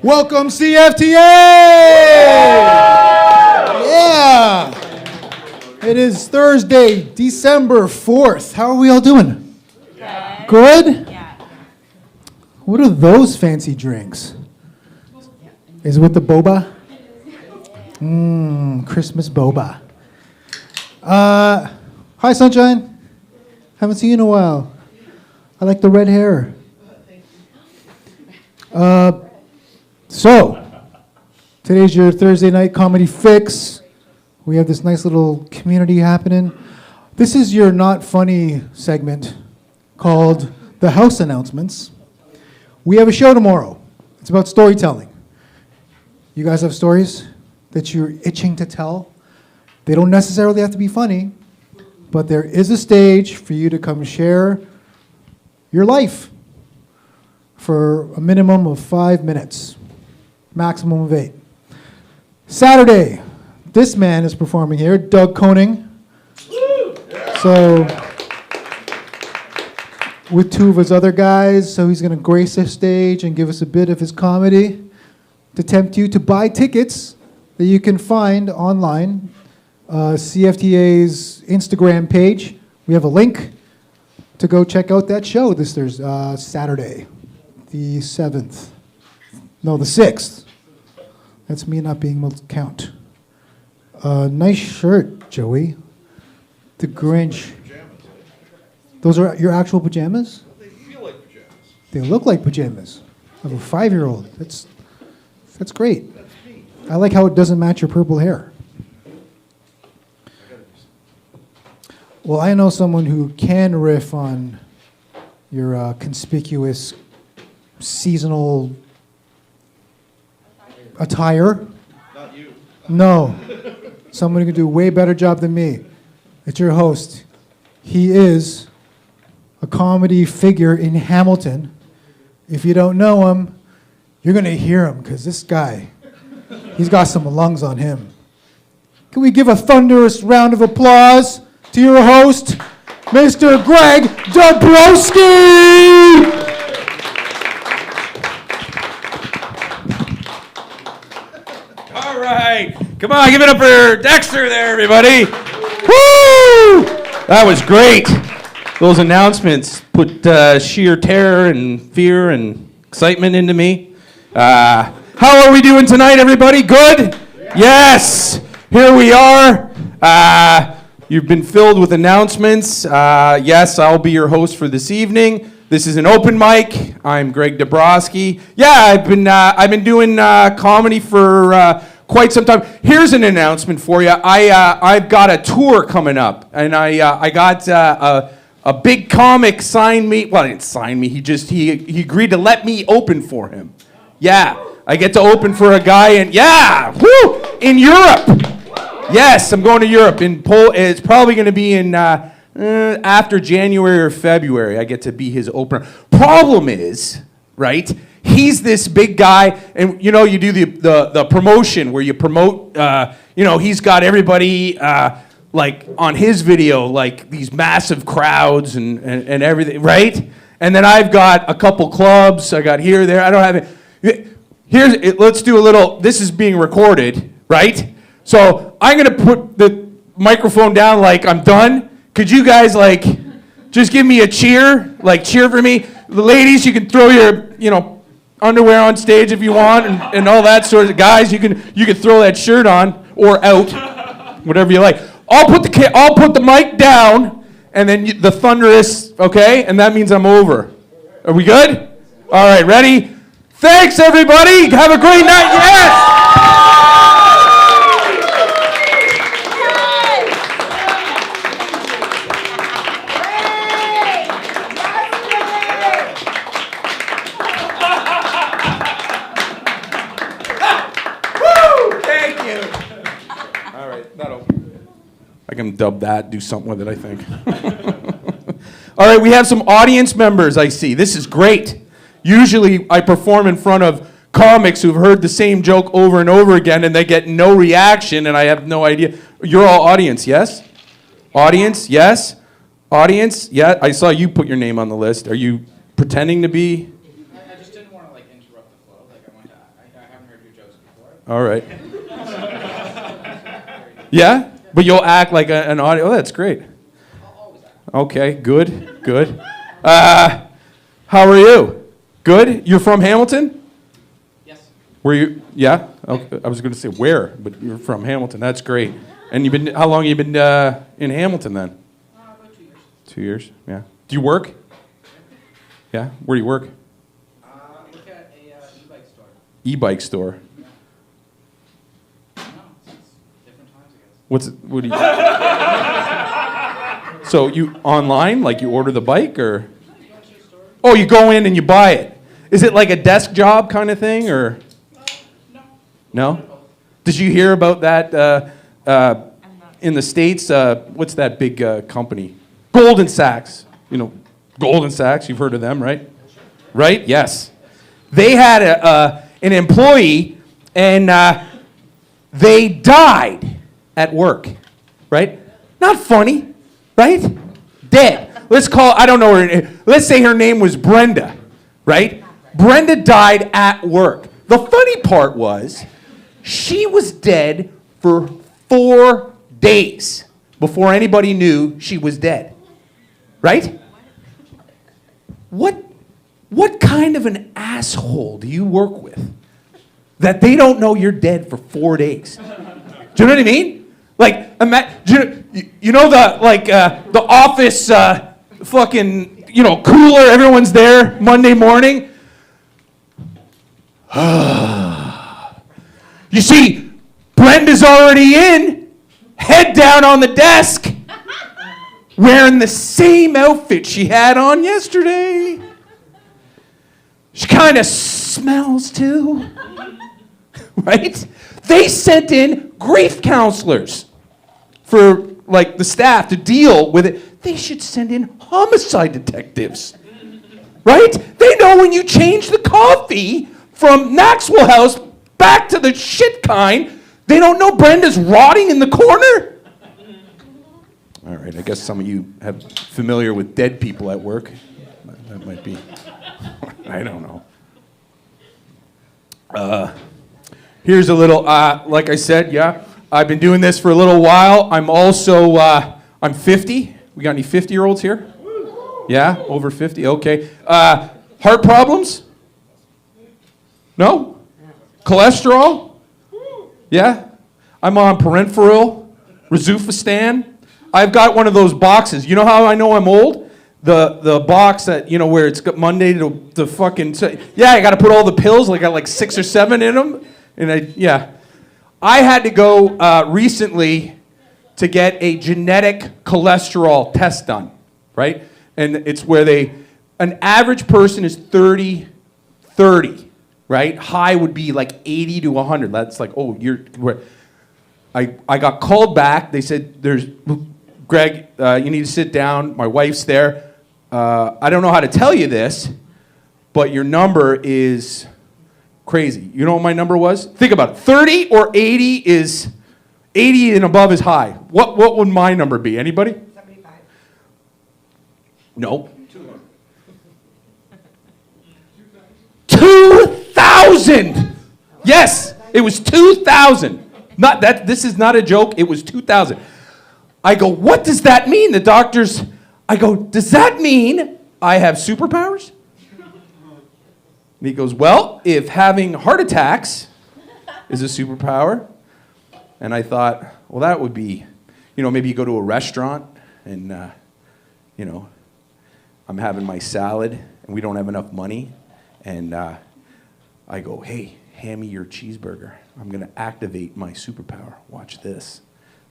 Welcome, CFTA! Yeah! It is Thursday, December 4th. How are we all doing? Good? Yeah. What are those fancy drinks? Is it with the boba? Christmas boba. Hi, Sunshine. Haven't seen you in a while. I like the red hair. So, today's your Thursday night comedy fix. We have this nice little community happening. This is your not funny segment called The House Announcements. We have a show tomorrow. It's about storytelling. You guys have stories that you're itching to tell? They don't necessarily have to be funny, but there is a stage for you to come share your life for a minimum of 5 minutes, maximum of 8. Saturday, this man is performing here, Doug Koning. So, with 2 of his other guys, so he's going to grace the stage and give us a bit of his comedy to tempt you to buy tickets that you can find online. CFTA's Instagram page. We have a link to go check out that show this Thursday, Saturday, the 7th. No, the 6th. That's me not being able to count. Nice shirt, Joey. The Grinch. Those are your actual pajamas? They feel like pajamas. They look like pajamas of a 5-year-old. That's great. That's me. I like how it doesn't match your purple hair. Well, I know someone who can riff on your conspicuous seasonal attire. Not you. No. Someone who can do a way better job than me. It's your host. He is a comedy figure in Hamilton. If you don't know him, you're going to hear him because this guy, he's got some lungs on him. Can we give a thunderous round of applause to your host, Mr. Greg Dobroski! All right. Come on, give it up for Dexter there, everybody. Woo! That was great. Those announcements put sheer terror and fear and excitement into me. How are we doing tonight, everybody? Good? Yes. Here we are. You've been filled with announcements. Yes, I'll be your host for this evening. This is an open mic. I'm Greg Dobroski. Yeah, I've been doing comedy for quite some time. Here's an announcement for you. I've got a tour coming up, and I got a big comic signed me. Well, he didn't sign me. He agreed to let me open for him. Yeah, I get to open for a guy in Europe. Yes, I'm going to Europe. It's probably going to be in after January or February. I get to be his opener. Problem is, right? He's this big guy, and you do the promotion where you promote. He's got everybody like on his video, like these massive crowds and everything, right? And then I've got a couple clubs. I got here, there. I don't have it. Let's do a little. This is being recorded, right? So I'm going to put the microphone down like I'm done. Could you guys just give me a cheer? Cheer for me. The ladies, you can throw your, underwear on stage if you want and all that sort of. Guys, you can throw that shirt on or out, whatever you like. I'll put the mic down and then the thunderous, okay? And that means I'm over. Are we good? All right, ready? Thanks, everybody. Have a great night. Yes! I can dub that, do something with it, I think. All right, we have some audience members, I see. This is great. Usually I perform in front of comics who've heard the same joke over and over again and they get no reaction and I have no idea. You're all audience, yes? Audience, yes? Audience, yeah? I saw you put your name on the list. Are you pretending to be? I just didn't want to interrupt All right. Yeah? But you'll act like an audio. Oh, that's great. Okay, good, good. How are you? Good? You're from Hamilton? Yes. Were you? Yeah? Okay. I was going to say where, but you're from Hamilton. That's great. And you've been, how long have you been in Hamilton then? About 2 years. 2 years? Yeah. Do you work? Yeah? Where do you work? I work at a e-bike store. E-bike store. I don't know, it's different times, I guess. What do you... So you online, like you order the bike, or? You go to the store? Oh, you go in and you buy it. Is it like a desk job kind of thing, or? No. No? Did you hear about that in the States? What's that big company? Golden Sachs. You know, Golden Sachs, you've heard of them, right? Right? Yes. They had an employee, and they died at work, right? Not funny, right? Dead. Let's call, I don't know her name. Let's say her name was Brenda, right? Brenda died at work. The funny part was, she was dead for 4 days before anybody knew she was dead, right? What kind of an asshole do you work with that they don't know you're dead for 4 days? Do you know what I mean? Like, you know the the office fucking cooler. Everyone's there Monday morning. You see, Brenda's already in, head down on the desk, wearing the same outfit she had on yesterday. She kind of smells too, right? They sent in grief counselors for like the staff to deal with it. They should send in homicide detectives, right? They know when you change the coffee from Maxwell House back to the shit kind. They don't know Brenda's rotting in the corner. All right, I guess some of you have familiar with dead people at work. That might be, I don't know. Here's a little, like I said, yeah, I've been doing this for a little while. I'm also, I'm 50. We got any 50-year-olds here? Yeah, over 50, okay. Heart problems? No? Cholesterol? Yeah? I'm on parenteral, Rosuvastatin. I've got one of those boxes. You know how I know I'm old? The box that, where it's got Monday to fucking... Yeah, I got to put all the pills. I got like 6 or 7 in them. And I had to go recently to get a genetic cholesterol test done, right? And it's where an average person is 30, right? High would be like 80 to 100. That's like, oh, I got called back. They said, Greg, you need to sit down. My wife's there. I don't know how to tell you this, but your number is crazy. You know what my number was? Think about it. 30 or 80 is, 80 and above is high. What would my number be? Anybody? 75. No. 2,000! Yes, it was 2,000. Not that. This is not a joke. It was 2,000. I go, what does that mean? The doctors, I go, does that mean I have superpowers? And he goes, well, if having heart attacks is a superpower. And I thought, well, that would be, maybe you go to a restaurant and, I'm having my salad and we don't have enough money. And I go, hey, hand me your cheeseburger. I'm going to activate my superpower. Watch this.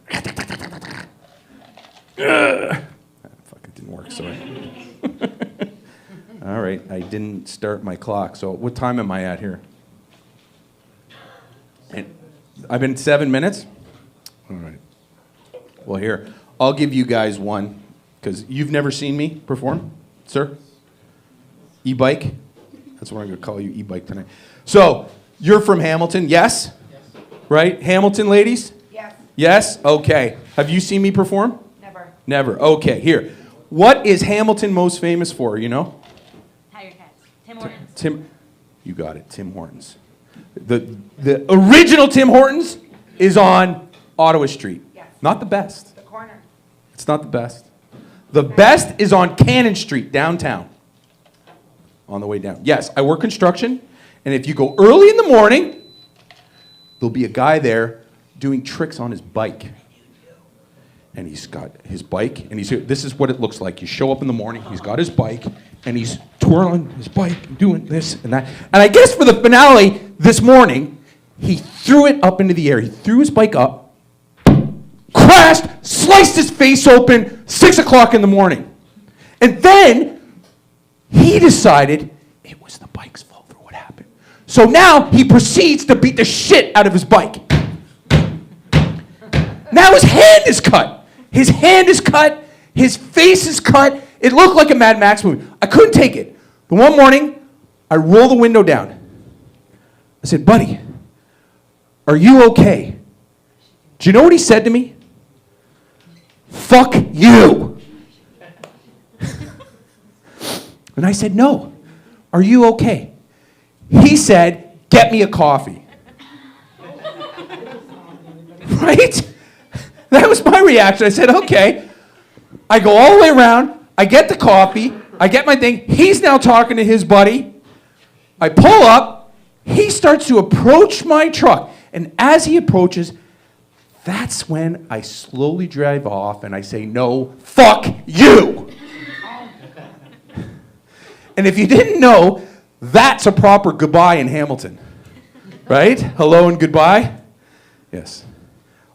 Fuck, it didn't work, sorry. All right, I didn't start my clock. So what time am I at here? I've been 7 minutes? All right. Well, here, I'll give you guys one, because you've never seen me perform, sir? E-bike? That's what I'm going to call you, e-bike tonight. So, you're from Hamilton, yes? Yes. Right? Hamilton ladies? Yes. Yes? Okay. Have you seen me perform? Never. Never. Okay, here. What is Hamilton most famous for, Tiger Cats. Tim Hortons. Tim, you got it, Tim Hortons. The original Tim Hortons is on Ottawa Street. Yes. Not the best. The corner. It's not the best. The best is on Cannon Street, downtown. On the way down. Yes, I work construction, and if you go early in the morning, there'll be a guy there doing tricks on his bike. And he's got his bike, and this is what it looks like. You show up in the morning, he's got his bike, and he's twirling his bike, and doing this and that. And I guess for the finale this morning, he threw it up into the air. He threw his bike up, crashed, sliced his face open, 6 o'clock in the morning. And then he decided it was the bike's fault for what happened. So now he proceeds to beat the shit out of his bike. Now his hand is cut. His hand is cut. His face is cut. It looked like a Mad Max movie. I couldn't take it. The one morning, I roll the window down. I said, buddy, are you okay? Do you know what he said to me? Fuck you. And I said, no. Are you okay? He said, get me a coffee. Right? That was my reaction. I said, okay. I go all the way around. I get the coffee. I get my thing. He's now talking to his buddy. I pull up. He starts to approach my truck. And as he approaches, that's when I slowly drive off and I say, no, fuck you. And if you didn't know, that's a proper goodbye in Hamilton. Right? Hello and goodbye. Yes.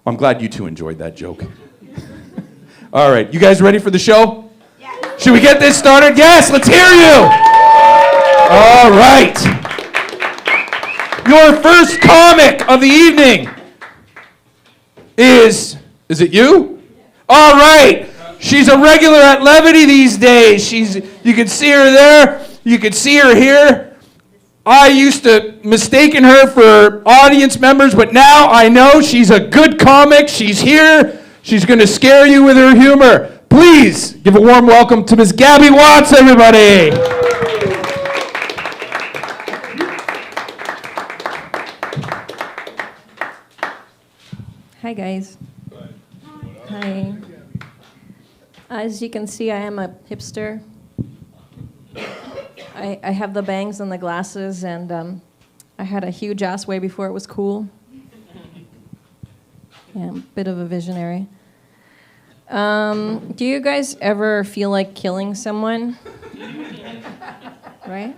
I'm glad you two enjoyed that joke. All right, you guys ready for the show? Yes. Should we get this started? Yes, let's hear you. All right. Your first comic of the evening is it you? All right. She's a regular at Levity these days. You can see her there. You can see her here. I used to mistaken her for audience members, but now I know she's a good comic. She's here. She's going to scare you with her humor. Please give a warm welcome to Miss Gabby Watts, everybody. Hi, guys. Hi. As you can see, I am a hipster. I have the bangs and the glasses, and I had a huge ass way before it was cool. Yeah, I'm a bit of a visionary. Do you guys ever feel like killing someone? Right?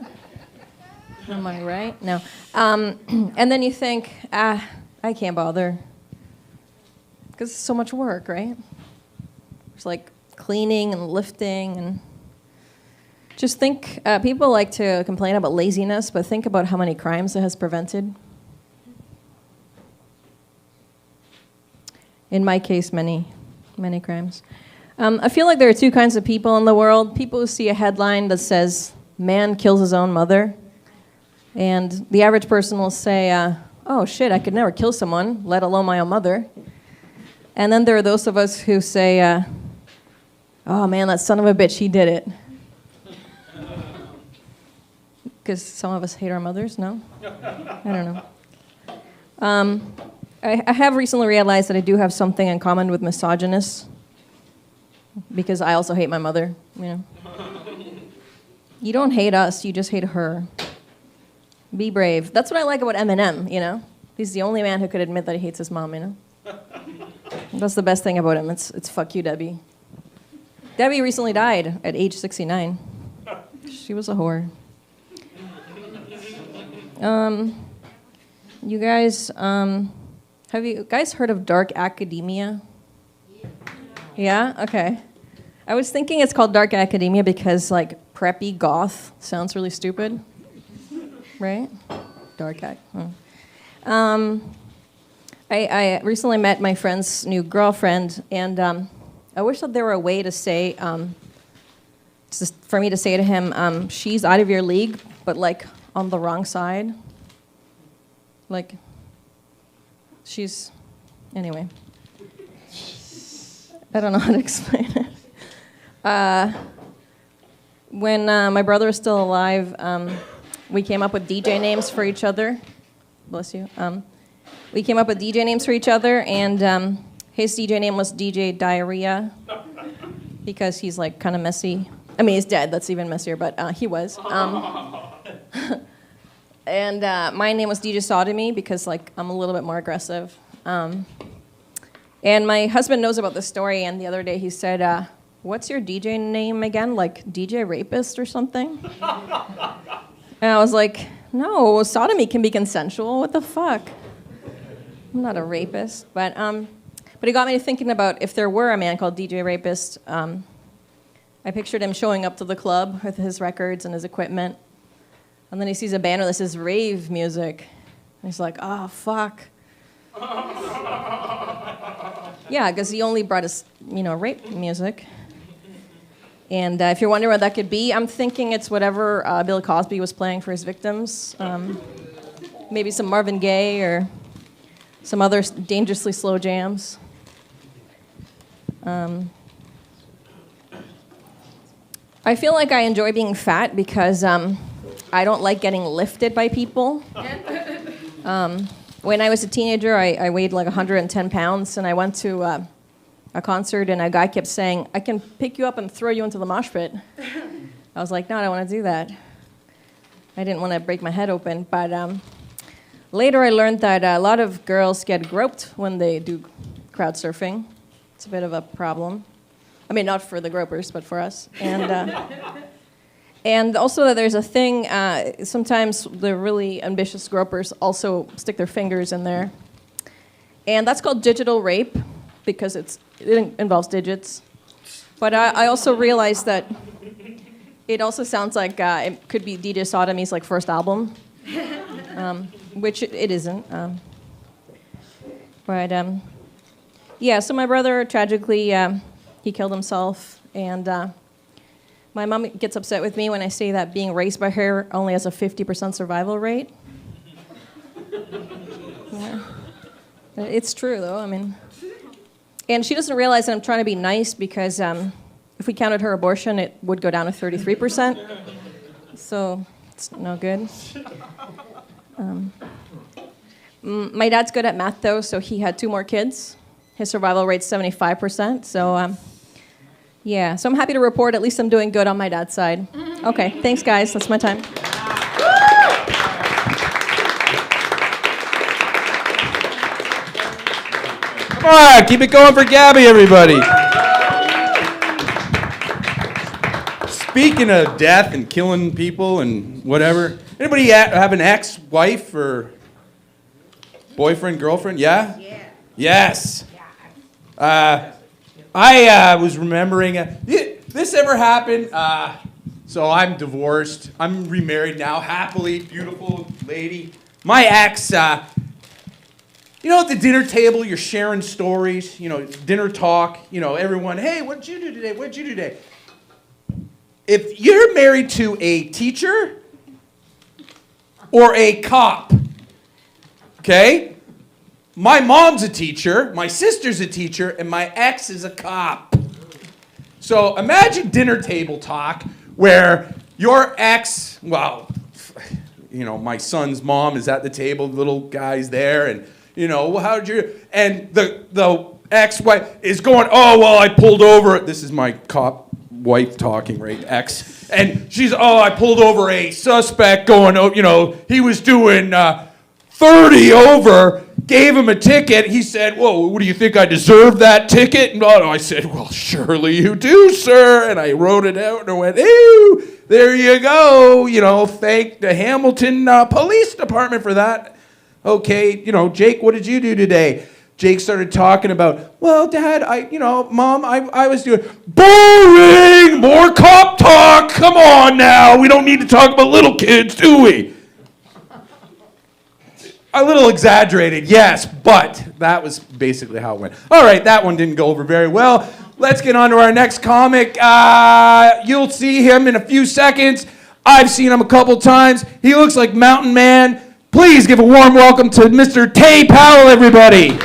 Am I right? No. And then you think, I can't bother. Because it's so much work, right? It's like cleaning and lifting and... Just think, people like to complain about laziness, but think about how many crimes it has prevented. In my case, many crimes. I feel like there are two kinds of people in the world. People who see a headline that says, man kills his own mother. And the average person will say, oh shit, I could never kill someone, let alone my own mother. And then there are those of us who say, oh man, that son of a bitch, he did it. Because some of us hate our mothers, no? I don't know. I have recently realized that I do have something in common with misogynists. Because I also hate my mother, you know. You don't hate us, you just hate her. Be brave. That's what I like about Eminem, you know. He's the only man who could admit that he hates his mom, you know. That's the best thing about him. It's fuck you, Debbie. Debbie recently died at age 69. She was a whore. You guys, have you guys heard of dark academia? Yeah? Okay. I was thinking it's called dark academia because, like, preppy goth sounds really stupid. Right? Dark ac. I recently met my friend's new girlfriend, and I wish that there were a way to say, just for me to say to him, she's out of your league, but, like, on the wrong side. Like, she's... Anyway. I don't know how to explain it. When my brother was still alive, we came up with DJ names for each other. bless you. We came up with DJ names for each other, and his DJ name was DJ Diarrhea because he's like kind of messy. I mean, he's dead. That's even messier, but he was. And my name was DJ Sodomy because like I'm a little bit more aggressive. And my husband knows about this story, and the other day he said, what's your DJ name again? Like DJ Rapist or something? And I was like, no, sodomy can be consensual. What the fuck? I'm not a rapist. But it got me thinking about if there were a man called DJ Rapist. I pictured him showing up to the club with his records and his equipment. And then he sees a banner that says rave music. And he's like, oh, fuck. Yeah, because he only brought us, rape music. And if you're wondering what that could be, I'm thinking it's whatever Bill Cosby was playing for his victims. Maybe some Marvin Gaye or some other dangerously slow jams. I feel like I enjoy being fat because I don't like getting lifted by people. When I was a teenager, I weighed like 110 pounds, and I went to a concert, and a guy kept saying, I can pick you up and throw you into the mosh pit. I was like, no, I don't want to do that. I didn't want to break my head open, but later I learned that a lot of girls get groped when they do crowd surfing. It's a bit of a problem. I mean, not for the gropers, but for us. And also that there's a thing, sometimes the really ambitious gropers also stick their fingers in there. And that's called digital rape, because it involves digits. But I also realized that it also sounds like it could be DJ Sodomy's like first album, which it isn't. Yeah, so my brother, tragically, he killed himself, and my mom gets upset with me when I say that being raised by her only has a 50% survival rate. Yeah. It's true, though, I mean. And she doesn't realize that I'm trying to be nice because if we counted her abortion, it would go down to 33%. So it's no good. My dad's good at math, though, so he had 2 more kids. His survival rate's 75%, so yeah. So I'm happy to report at least I'm doing good on my dad's side. Okay, thanks, guys. That's my time. Come on, keep it going for Gabby, everybody. Speaking of death and killing people and whatever, anybody have an ex-wife or boyfriend, girlfriend? Yeah? Yeah. Yes. I was remembering, this ever happened? So I'm divorced. I'm remarried now, happily, beautiful lady. My ex, at the dinner table, you're sharing stories, dinner talk, everyone, hey, what'd you do today? What'd you do today? If you're married to a teacher or a cop, okay? My mom's a teacher, my sister's a teacher, and my ex is a cop. So imagine dinner table talk where your ex, my son's mom is at the table, the little guy's there, and, how'd you, and the ex-wife is going, oh, well, I pulled over, this is my cop wife talking, right, ex, and she's, I pulled over a suspect going, he was doing 30 over, gave him a ticket. He said, whoa, what do you think, I deserve that ticket? No, I said, well, surely you do, sir. And I wrote it out and I went, ew, there you go. Thank the Hamilton Police Department for that. Okay, Jake, what did you do today? Jake started talking about, well, Dad, Mom, I was doing, boring, more cop talk. Come on now. We don't need to talk about little kids, do we? A little exaggerated, yes, but that was basically how it went. All right, that one didn't go over very well. Let's get on to our next comic. You'll see him in a few seconds. I've seen him a couple times. He looks like Mountain Man. Please give a warm welcome to Mr. Tay Powell, everybody.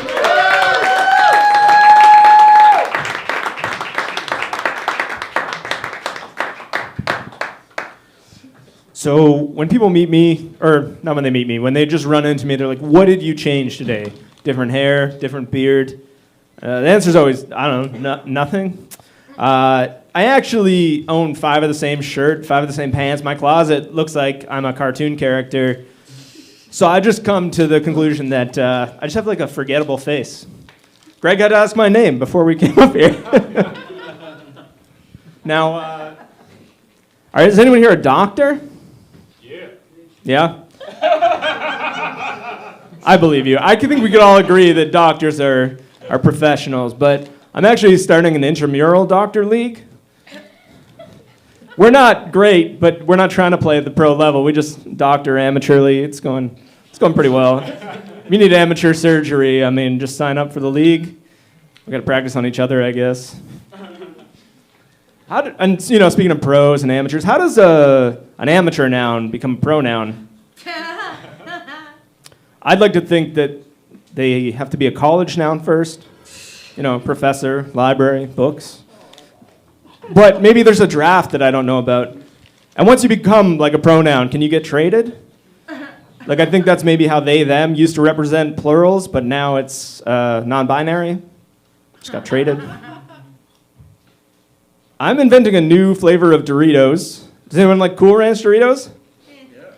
So when people meet me, or not when they meet me, when they just run into me, they're like, what did you change today? Different hair, different beard? The answer's always, I don't know, nothing. I actually own 5 of the same shirt, 5 of the same pants. My closet looks like I'm a cartoon character. So I just come to the conclusion that I just have like a forgettable face. Greg had to ask my name before we came up here. Now, all right, is anyone here a doctor? Yeah? I believe you. I think we could all agree that doctors are professionals, but I'm actually starting an intramural doctor league. We're not great, but we're not trying to play at the pro level. We just doctor amateurly. It's going pretty well. If you need amateur surgery, I mean, just sign up for the league. We got to practice on each other, I guess. Speaking of pros and amateurs, how does an amateur noun become a pronoun? I'd like to think that they have to be a college noun first. Professor, library, books. But maybe there's a draft that I don't know about. And once you become like a pronoun, can you get traded? Like I think that's maybe how they, them used to represent plurals, but now it's non-binary. Just got traded. I'm inventing a new flavor of Doritos. Does anyone like Cool Ranch Doritos?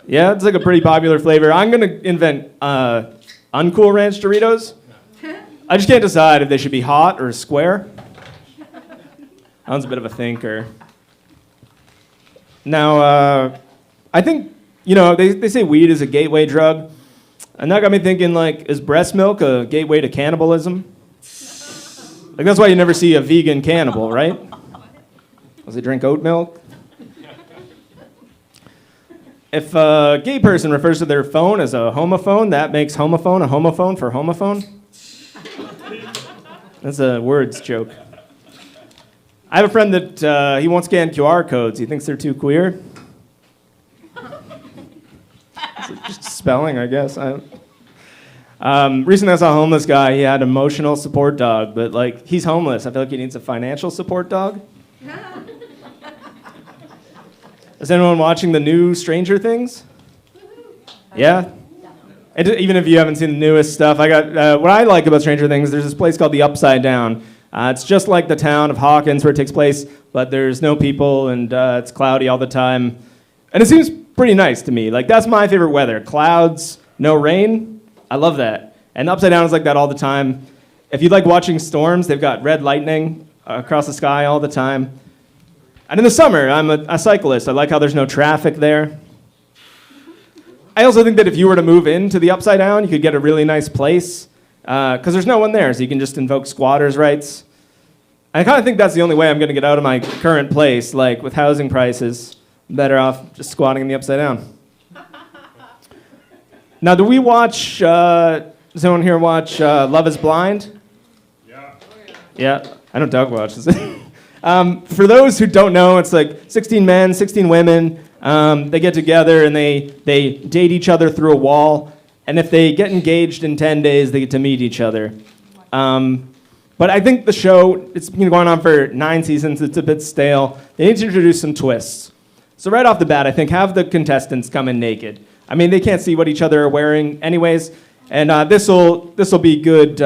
Yeah, it's like a pretty popular flavor. I'm going to invent Uncool Ranch Doritos. I just can't decide if they should be hot or square. That one's a bit of a thinker. Now, I think, they say weed is a gateway drug. And that got me thinking, like, is breast milk a gateway to cannibalism? Like, that's why you never see a vegan cannibal, right? Does they drink oat milk? If a gay person refers to their phone as a homophone, that makes homophone a homophone for homophone. That's a words joke. I have a friend that he won't scan QR codes. He thinks they're too queer. Just spelling, I guess. Recently I saw a homeless guy. He had an emotional support dog, but like he's homeless. I feel like he needs a financial support dog. Is anyone watching the new Stranger Things? Yeah? Even if you haven't seen the newest stuff, what I like about Stranger Things, there's this place called the Upside Down. It's just like the town of Hawkins where it takes place, but there's no people and it's cloudy all the time. And it seems pretty nice to me. Like, that's my favorite weather. Clouds, no rain. I love that. And Upside Down is like that all the time. If you like watching storms, they've got red lightning across the sky all the time. And in the summer, I'm a cyclist. I like how there's no traffic there. I also think that if you were to move into the Upside Down, you could get a really nice place because there's no one there, so you can just invoke squatters' rights. I kind of think that's the only way I'm going to get out of my current place, like with housing prices. I'm better off just squatting in the Upside Down. Now, do we watch, does anyone here watch Love is Blind? Yeah. Yeah, I don't dog watch. For those who don't know, it's like 16 men, 16 women. They get together and they date each other through a wall. And if they get engaged in 10 days, they get to meet each other. But I think the show, it's been going on for 9 seasons. It's a bit stale. They need to introduce some twists. So right off the bat, I think have the contestants come in naked. I mean, they can't see what each other are wearing anyways. And this'll be good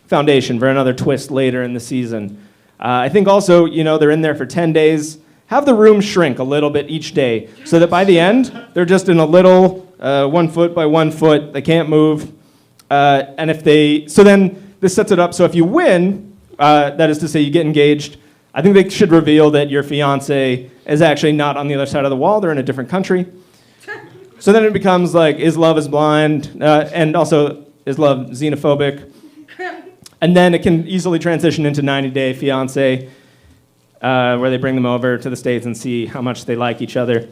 foundation for another twist later in the season. I think also, they're in there for 10 days. Have the room shrink a little bit each day so that by the end, they're just in a little 1 foot by 1 foot. They can't move. So then this sets it up so if you win, that is to say you get engaged, I think they should reveal that your fiance is actually not on the other side of the wall. They're in a different country. So then it becomes like, is love is blind? And also, is love xenophobic? And then it can easily transition into 90-Day Fiancé, where they bring them over to the States and see how much they like each other.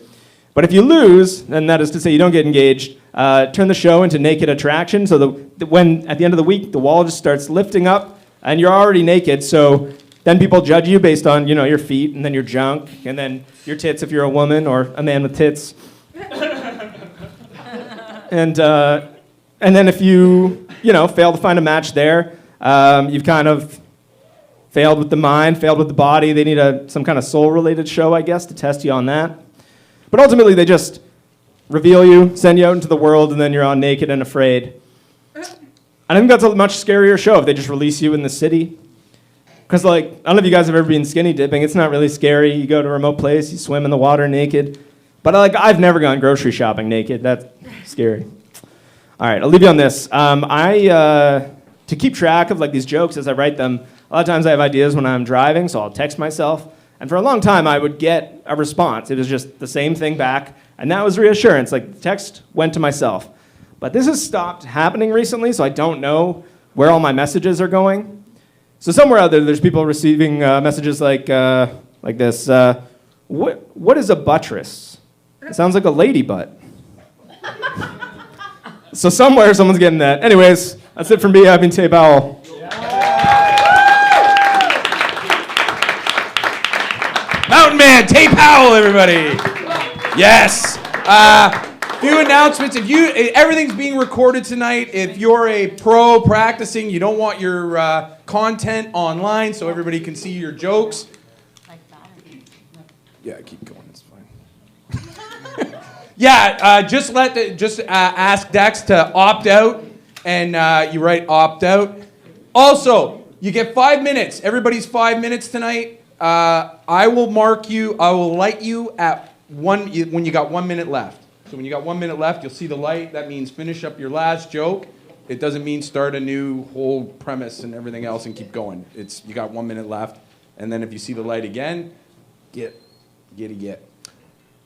But if you lose, and that is to say you don't get engaged, turn the show into Naked Attraction, so when at the end of the week, the wall just starts lifting up, and you're already naked, so then people judge you based on, your feet, and then your junk, and then your tits if you're a woman, or a man with tits. And then if you, fail to find a match there, you've kind of failed with the mind, failed with the body. They need some kind of soul-related show, I guess, to test you on that. But ultimately, they just reveal you, send you out into the world, and then you're on Naked and Afraid. I think that's a much scarier show if they just release you in the city. Because, like, I don't know if you guys have ever been skinny dipping. It's not really scary. You go to a remote place, you swim in the water naked. But, like, I've never gone grocery shopping naked. That's scary. All right, I'll leave you on this. To keep track of, like, these jokes as I write them, a lot of times I have ideas when I'm driving, so I'll text myself. And for a long time, I would get a response. It was just the same thing back. And that was reassurance. Like, the text went to myself. But this has stopped happening recently, so I don't know where all my messages are going. So somewhere out there's people receiving messages like this. What is a buttress? It sounds like a lady butt. So somewhere someone's getting that. Anyways, that's it from me. I've been Tay Powell. Mountain Man, Tay Powell, everybody. Yes. Few announcements. Everything's being recorded tonight. If you're a pro practicing, you don't want your content online so everybody can see your jokes. Yeah, keep going. It's fine. Yeah, just ask Dex to opt out, and you write opt out. Also, you get 5 minutes. Everybody's 5 minutes tonight. I will mark you. I will light you at when you got 1 minute left. So when you got 1 minute left, you'll see the light. That means finish up your last joke. It doesn't mean start a new whole premise and everything else and keep going. It's you got 1 minute left, and then if you see the light again, get.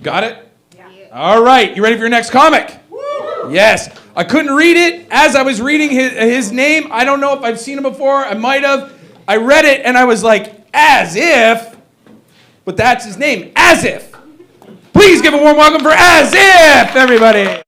Got it? Yeah. All right. You ready for your next comic? Woo! Yes. I couldn't read it as I was reading his name. I don't know if I've seen him before. I might have. I read it and I was like, as if, but that's his name, As If. Please give a warm welcome for As If, everybody.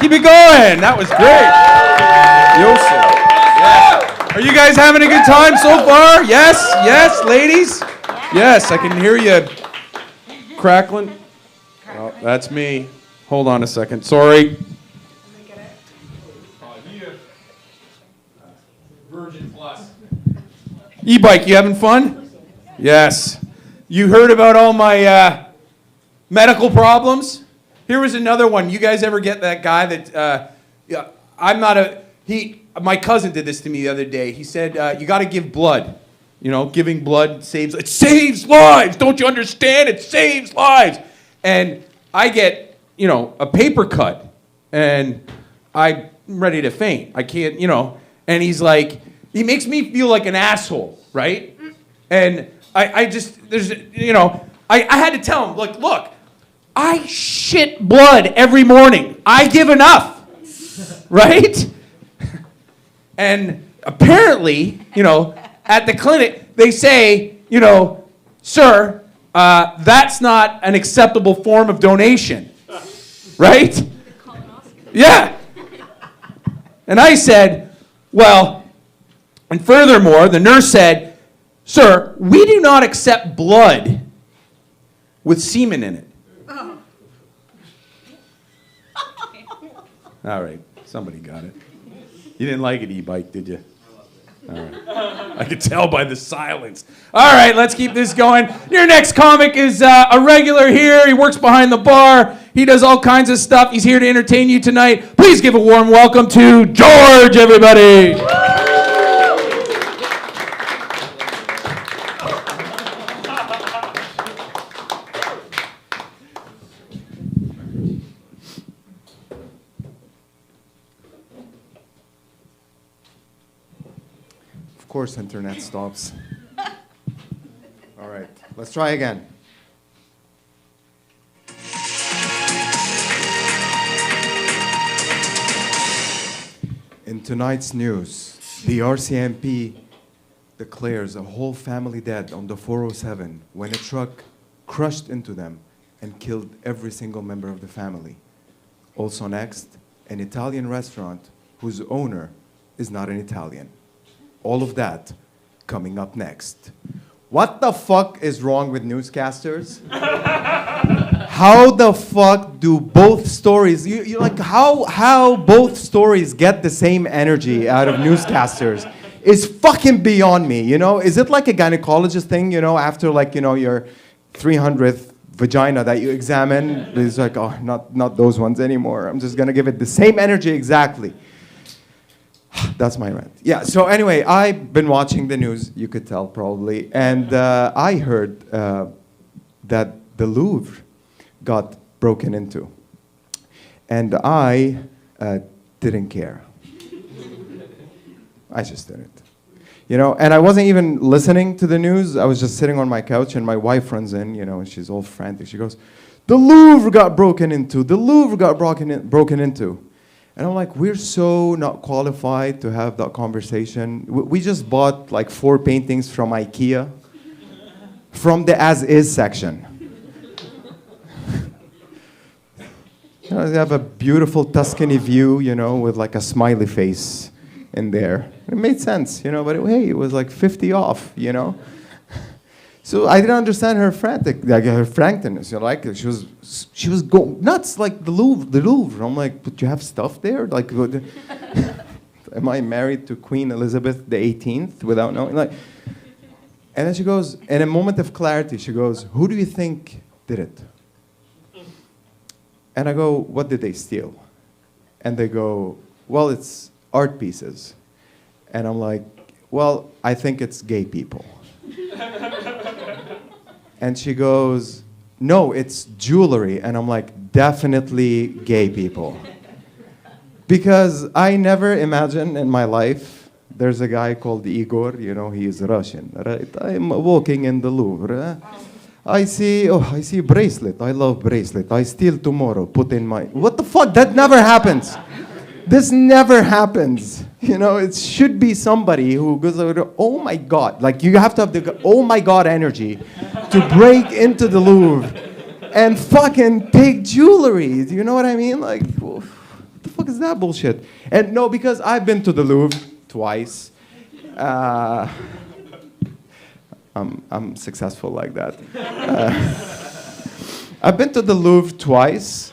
Keep it going. That was great. Yosef. Yes. Are you guys having a good time so far? Yes? Yes, ladies? Yes, I can hear you crackling. Oh, that's me. Hold on a second. Sorry. Virgin Plus. E-bike, you having fun? Yes. You heard about all my medical problems? Here was another one. You guys ever get that guy that, my cousin did this to me the other day. He said, you got to give blood. You know, giving blood it saves lives. Don't you understand? It saves lives. And I get, a paper cut and I'm ready to faint. I can't, and he's like, he makes me feel like an asshole, right? And I had to tell him, look, I shit blood every morning. I give enough, right? And apparently, at the clinic, they say, sir, that's not an acceptable form of donation, right? Yeah. And I said, well, and furthermore, the nurse said, sir, we do not accept blood with semen in it. All right, somebody got it. You didn't like it, e-bike, did you? All right. I could tell by the silence. All right, let's keep this going. Your next comic is a regular here. He works behind the bar. He does all kinds of stuff. He's here to entertain you tonight. Please give a warm welcome to George, everybody. Of course, internet stops. All right, let's try again. In tonight's news, the RCMP declares a whole family dead on the 407 when a truck crushed into them and killed every single member of the family. Also next, an Italian restaurant whose owner is not an Italian. All of that coming up next. What the fuck is wrong with newscasters? How the fuck do both stories, you like how both stories get the same energy out of newscasters is fucking beyond me, Is it like a gynecologist thing, after your 300th vagina that you examine, it's like, oh, not those ones anymore. I'm just gonna give it the same energy exactly. That's my rant. Yeah, so anyway, I've been watching the news, you could tell probably, and I heard that the Louvre got broken into. And I didn't care. I just didn't. And I wasn't even listening to the news. I was just sitting on my couch, and my wife runs in, and she's all frantic. She goes, the Louvre got broken into. The Louvre got broken into. And I'm like, we're so not qualified to have that conversation. We just bought 4 paintings from IKEA from the as-is section. They have a beautiful Tuscany view, with a smiley face in there. It made sense, but hey, it was 50 off, So I didn't understand her her frankness. She was going nuts, like the Louvre. I'm like, but you have stuff there? Am I married to Queen Elizabeth the 18th without knowing? And then she goes, in a moment of clarity, she goes, who do you think did it? And I go, what did they steal? And they go, well, it's art pieces. And I'm like, well, I think it's gay people. And she goes, no, it's jewelry. And I'm like, definitely gay people. Because I never imagined in my life, there's a guy called Igor, he is Russian, right? I'm walking in the Louvre. I see bracelet. I love bracelet. I steal tomorrow, put in my... What the fuck? That never happens. This never happens. It should be somebody who goes, oh my God. You have to have the oh my God energy to break into the Louvre and fucking take jewelry. Do you know what I mean? What the fuck fuck is that bullshit? And no, because I've been to the Louvre twice. I'm successful like that. I've been to the Louvre twice,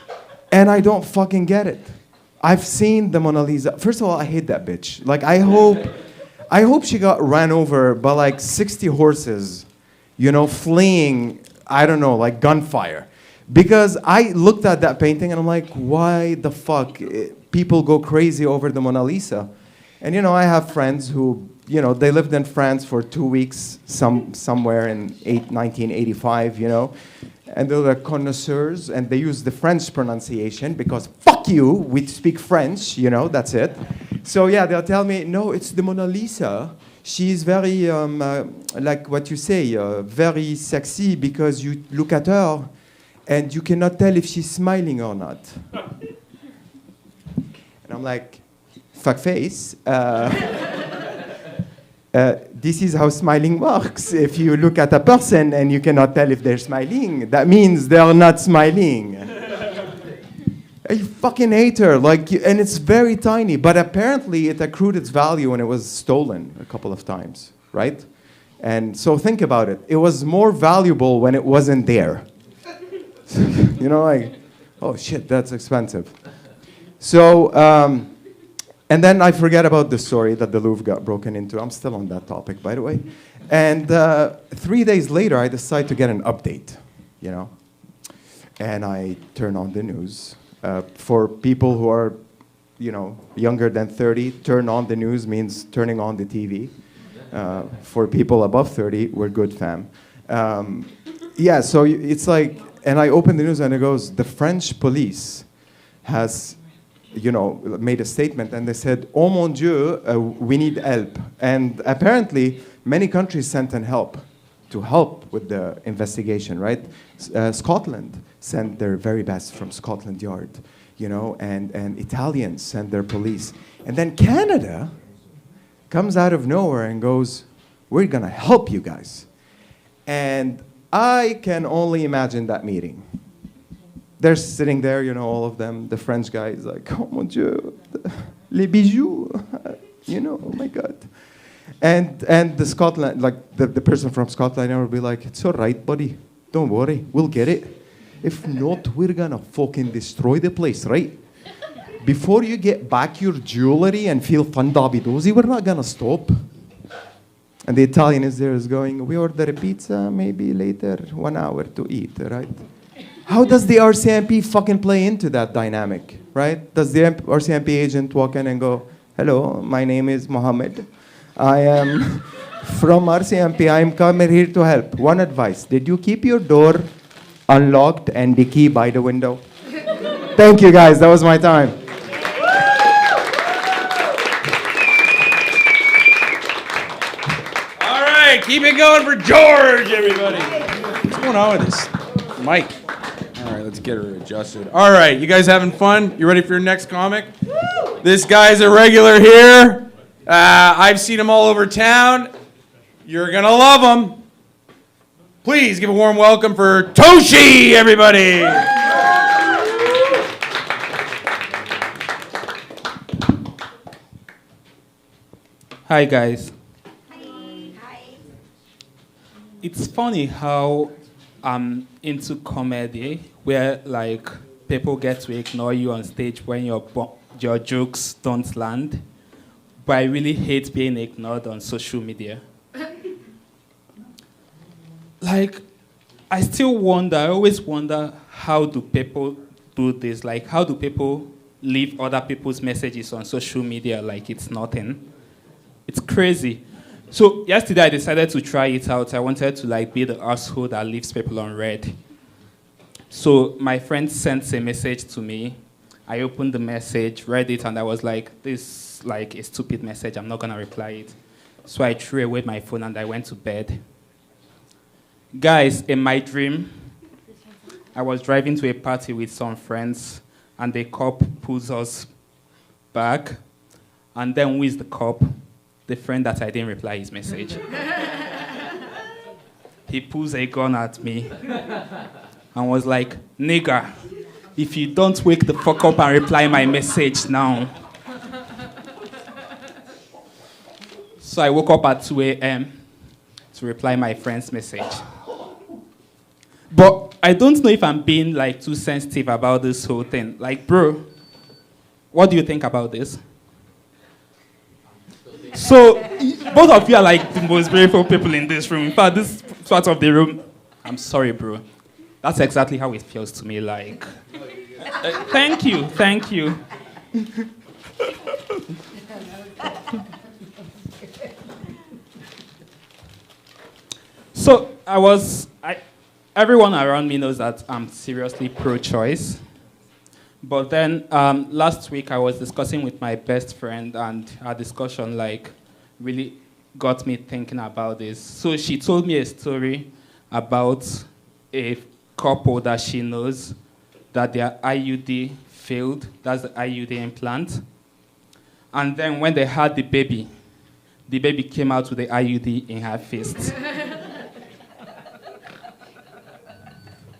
and I don't fucking get it. I've seen the Mona Lisa. First of all, I hate that bitch. Like, I hope she got ran over by like 60 horses, fleeing, I don't know, like gunfire. Because I looked at that painting and I'm like, why the fuck people go crazy over the Mona Lisa? And I have friends who, they lived in France for 2 weeks somewhere in 1985, and they're like connoisseurs, and they use the French pronunciation because fuck you, we speak French, that's it. So yeah, they'll tell me, no, it's the Mona Lisa. She's very, like what you say, very sexy because you look at her and you cannot tell if she's smiling or not. And I'm like, fuck face. This is how smiling works. If you look at a person and you cannot tell if they're smiling, that means they're not smiling. I fucking hate her, and it's very tiny, but apparently it accrued its value when it was stolen a couple of times, right? And so think about it. It was more valuable when it wasn't there. Oh shit, that's expensive. So, and then I forget about the story that the Louvre got broken into. I'm still on that topic, by the way. And 3 days later, I decide to get an update, And I turn on the news. For people who are, younger than 30, turn on the news means turning on the TV. For people above 30, we're good, fam. Yeah, so it's like, and I open the news and it goes, the French police has, made a statement and they said, oh mon Dieu, we need help. And apparently, many countries sent in help to help with the investigation, right? Scotland sent their very best from Scotland Yard, and Italians sent their police. And then Canada comes out of nowhere and goes, we're gonna help you guys. And I can only imagine that meeting. They're sitting there, all of them, the French guys, like, oh mon Dieu, les bijoux, oh my God. And the Scotland, like the person from Scotland will be like, it's all right, buddy, don't worry, we'll get it. If not, we're gonna fucking destroy the place, right? Before you get back your jewelry and feel fandabidosi, we're not gonna stop. And the Italian is there is going, we order a pizza, maybe later, 1 hour to eat, right? How does the RCMP fucking play into that dynamic, right? Does the RCMP agent walk in and go, hello, my name is Mohammed. I am from RCMP. I am coming here to help. One advice, did you keep your door unlocked and the key by the window? Thank you, guys. That was my time. All right, keep it going for George, everybody. What's going on with this mic? All right, let's get her adjusted. All right, you guys having fun? You ready for your next comic? This guy's a regular here. I've seen him all over town. You're gonna love him. Please give a warm welcome for Toshi, everybody. Hi guys. Hi. It's funny how I'm into comedy where like people get to ignore you on stage when your jokes don't land. But I really hate being ignored on social media. Like, I always wonder, how do people do this? Like, how do people leave other people's messages on social media like it's nothing? It's crazy. So yesterday I decided to try it out. I wanted to like be the asshole that leaves people on read. So my friend sent a message to me. I opened the message, read it, and I was like, this is like a stupid message. I'm not gonna reply it. So I threw away my phone and I went to bed. Guys, in my dream, I was driving to a party with some friends, and the cop pulls us back. And then who is the cop? The friend that I didn't reply his message. He pulls a gun at me and was like, nigger, if you don't wake the fuck up and reply my message now. So I woke up at 2 a.m. to reply my friend's message. But I don't know if I'm being like too sensitive about this whole thing. Like, bro, what do you think about this? So, both of you are like the most beautiful people in this room. In fact, this part of the room, I'm sorry, bro. That's exactly how it feels to me. Like, thank you. So everyone around me knows that I'm seriously pro-choice. But then last week I was discussing with my best friend, and our discussion really got me thinking about this. So she told me a story about a couple that she knows that their IUD failed. That's the IUD implant. And then when they had the baby came out with the IUD in her fist.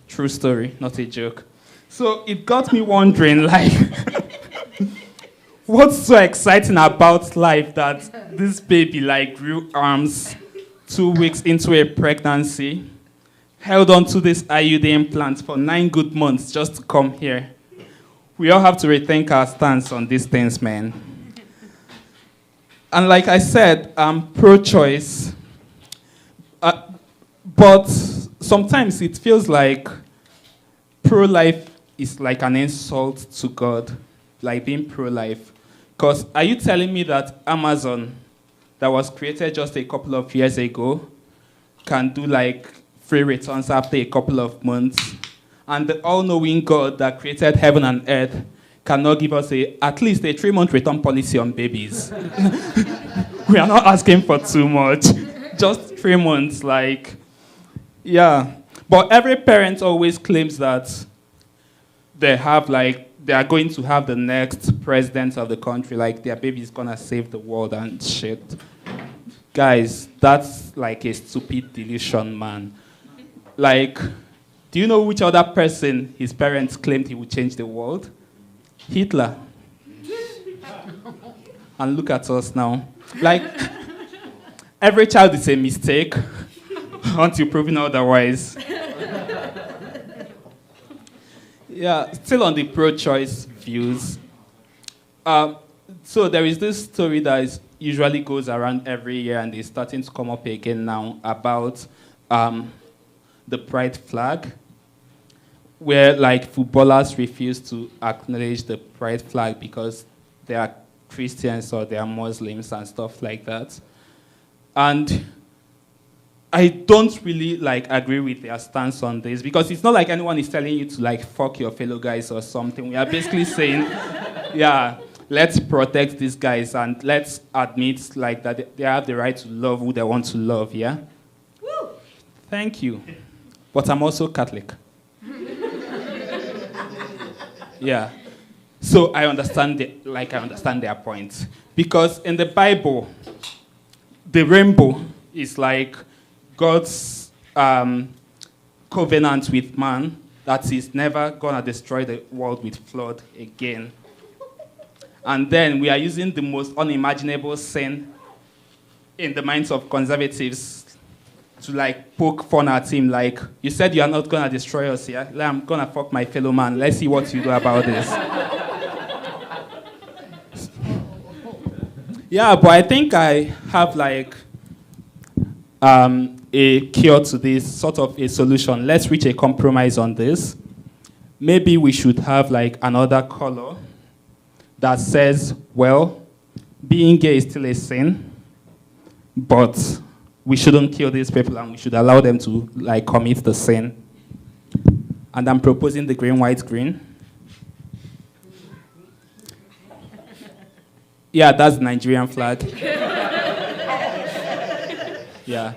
True story, not a joke. So it got me wondering, what's so exciting about life that this baby grew arms 2 weeks into a pregnancy, held on to this IUD implant for 9 good months just to come here. We all have to rethink our stance on these things, man. And like I said, I'm pro-choice, but sometimes it feels like pro-life is like an insult to God, like being pro-life. Because are you telling me that Amazon, that was created just a couple of years ago, can do free returns after a couple of months? And the all-knowing God that created heaven and earth cannot give us at least a 3-month return policy on babies? We are not asking for too much. Just 3 months, yeah. But every parent always claims that they are going to have the next president of the country, their baby is gonna save the world and shit. Guys, that's a stupid delusion, man. Do you know which other person his parents claimed he would change the world? Hitler. And look at us now. Every child is a mistake until proven otherwise. Yeah, still on the pro-choice views. So there is this story that usually goes around every year, and it's starting to come up again now, about the pride flag, where footballers refuse to acknowledge the pride flag because they are Christians or they are Muslims and stuff like that. And I don't really agree with their stance on this, because it's not like anyone is telling you to fuck your fellow guys or something. We are basically saying, yeah, let's protect these guys and let's admit that they have the right to love who they want to love, yeah? Woo! Thank you. But I'm also Catholic. Yeah. So I understand their point. Because in the Bible, the rainbow is God's covenant with man that is never going to destroy the world with flood again. And then we are using the most unimaginable sin in the minds of conservatives to poke fun at him. You said you are not going to destroy us, yeah? I'm going to fuck my fellow man. Let's see what you do about this. Yeah, but I think I have a cure to this, sort of a solution. Let's reach a compromise on this. Maybe we should have another color that says, well, being gay is still a sin, but we shouldn't kill these people and we should allow them to commit the sin. And I'm proposing the green, white, green. Yeah, that's the Nigerian flag. Yeah.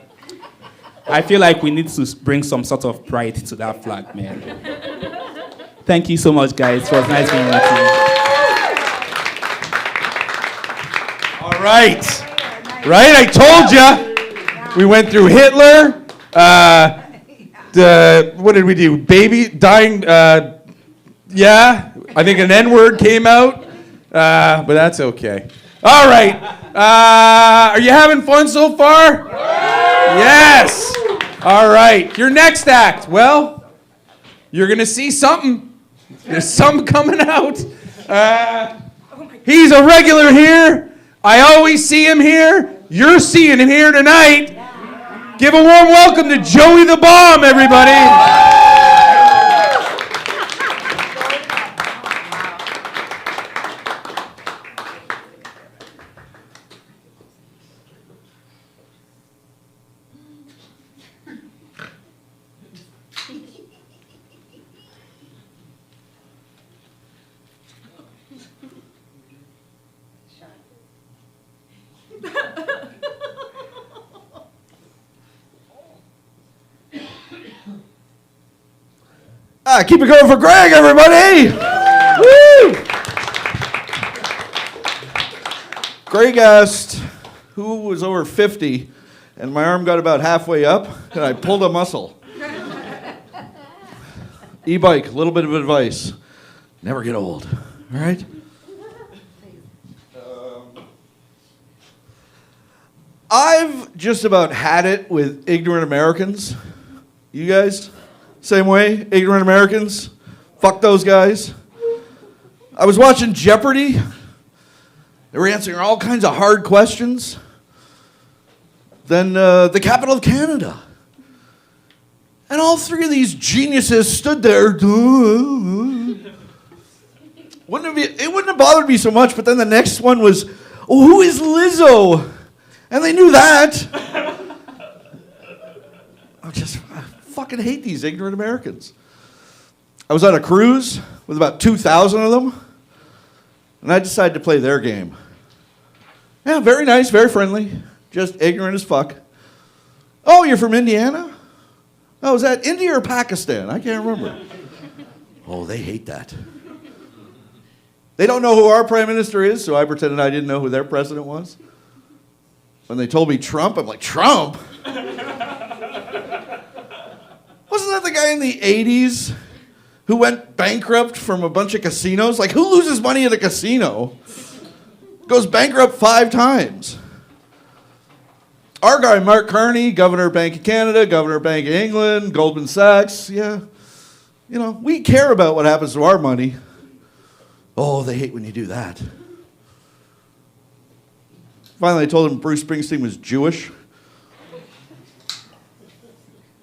I feel like we need to bring some sort of pride to that flag, man. Thank you so much, guys. It was nice being with you. All right. Right? I told you. We went through Hitler. What did we do? Baby dying. Yeah, I think an N-word came out, but that's okay. All right. Are you having fun so far? Yes. All right. Your next act. Well, you're going to see something. There's something coming out. He's a regular here. I always see him here. You're seeing him here tonight. Give a warm welcome to Joey the Bomb, everybody. Keep it going for Greg, everybody! Woo! Greg asked who was over 50, and my arm got about halfway up, and I pulled a muscle. E-bike, a little bit of advice. Never get old, all right? I've just about had it with ignorant Americans. You guys? Same way? Ignorant Americans? Fuck those guys. I was watching Jeopardy. They were answering all kinds of hard questions. Then the capital of Canada. And all three of these geniuses stood there. It wouldn't have bothered me so much, but then the next one was, oh, who is Lizzo? And they knew that. I fucking hate these ignorant Americans. I was on a cruise with about 2,000 of them, and I decided to play their game. Yeah, very nice, very friendly, just ignorant as fuck. Oh, you're from Indiana? Oh, is that India or Pakistan? I can't remember. Oh, they hate that. They don't know who our prime minister is, so I pretended I didn't know who their president was. When they told me Trump, I'm like, Trump? Wasn't that the guy in the 80s who went bankrupt from a bunch of casinos? Like, who loses money at a casino? Goes bankrupt 5 times. Our guy, Mark Carney, Governor of Bank of Canada, Governor of Bank of England, Goldman Sachs, yeah. You know, we care about what happens to our money. Oh, they hate when you do that. Finally, I told him Bruce Springsteen was Jewish.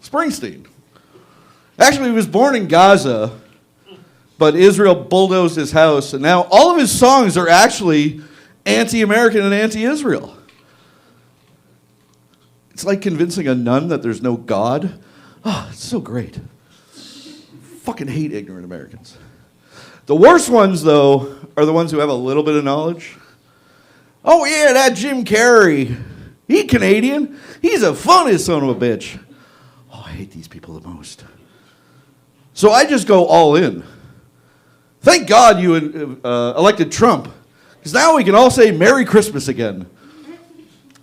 Springsteen. Actually, he was born in Gaza, but Israel bulldozed his house, and now all of his songs are actually anti-American and anti-Israel. It's like convincing a nun that there's no God. Oh, it's so great. Fucking hate ignorant Americans. The worst ones, though, are the ones who have a little bit of knowledge. Oh, yeah, that Jim Carrey. He Canadian. He's the funniest son of a bitch. Oh, I hate these people the most. So I just go all in. Thank God you elected Trump, because now we can all say Merry Christmas again.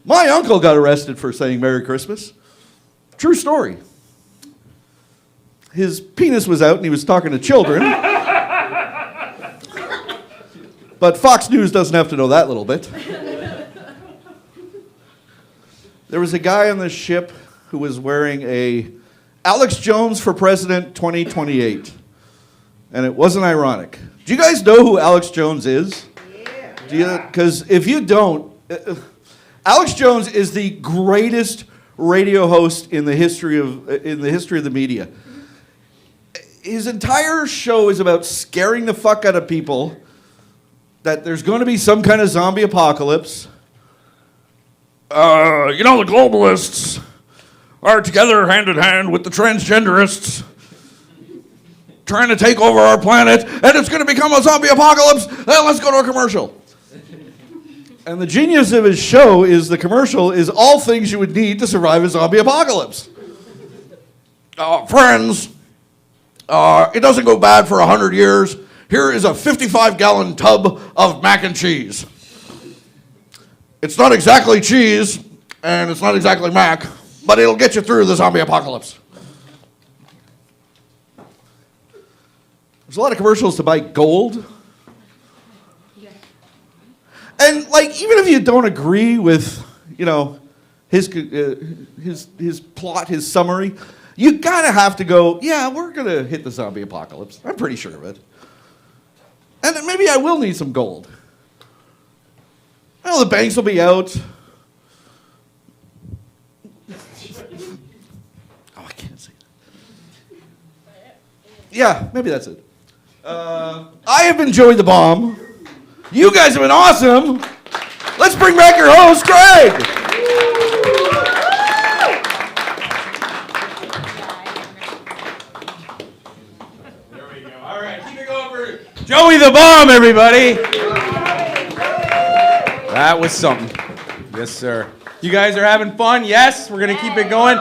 My uncle got arrested for saying Merry Christmas. True story. His penis was out and he was talking to children. But Fox News doesn't have to know that little bit. There was a guy on the ship who was wearing a Alex Jones for President 2028. And it wasn't ironic. Do you guys know who Alex Jones is? Yeah. Because if you don't, Alex Jones is the greatest radio host in the history of the media. His entire show is about scaring the fuck out of people that there's going to be some kind of zombie apocalypse. You know, the globalists are together hand in hand with the transgenderists trying to take over our planet, and it's going to become a zombie apocalypse. Let's go to a commercial. And the genius of his show is the commercial is all things you would need to survive a zombie apocalypse. Friends, it doesn't go bad for 100 years. Here is a 55-gallon tub of mac and cheese. It's not exactly cheese, and it's not exactly mac, but it'll get you through the zombie apocalypse. There's a lot of commercials to buy gold. And like, even if you don't agree with, you know, his plot, his summary, you gotta have to go, yeah, we're gonna hit the zombie apocalypse. I'm pretty sure of it. And then maybe I will need some gold. Well, the banks will be out. Oh, I can't say that. Yeah, maybe that's it. I have enjoyed the bomb. You guys have been awesome. Let's bring back your host, Greg. There we go. All right, keep it going for Joey the Bomb, everybody. That was something. Yes, sir. You guys are having fun? Yes, we're going to keep it going.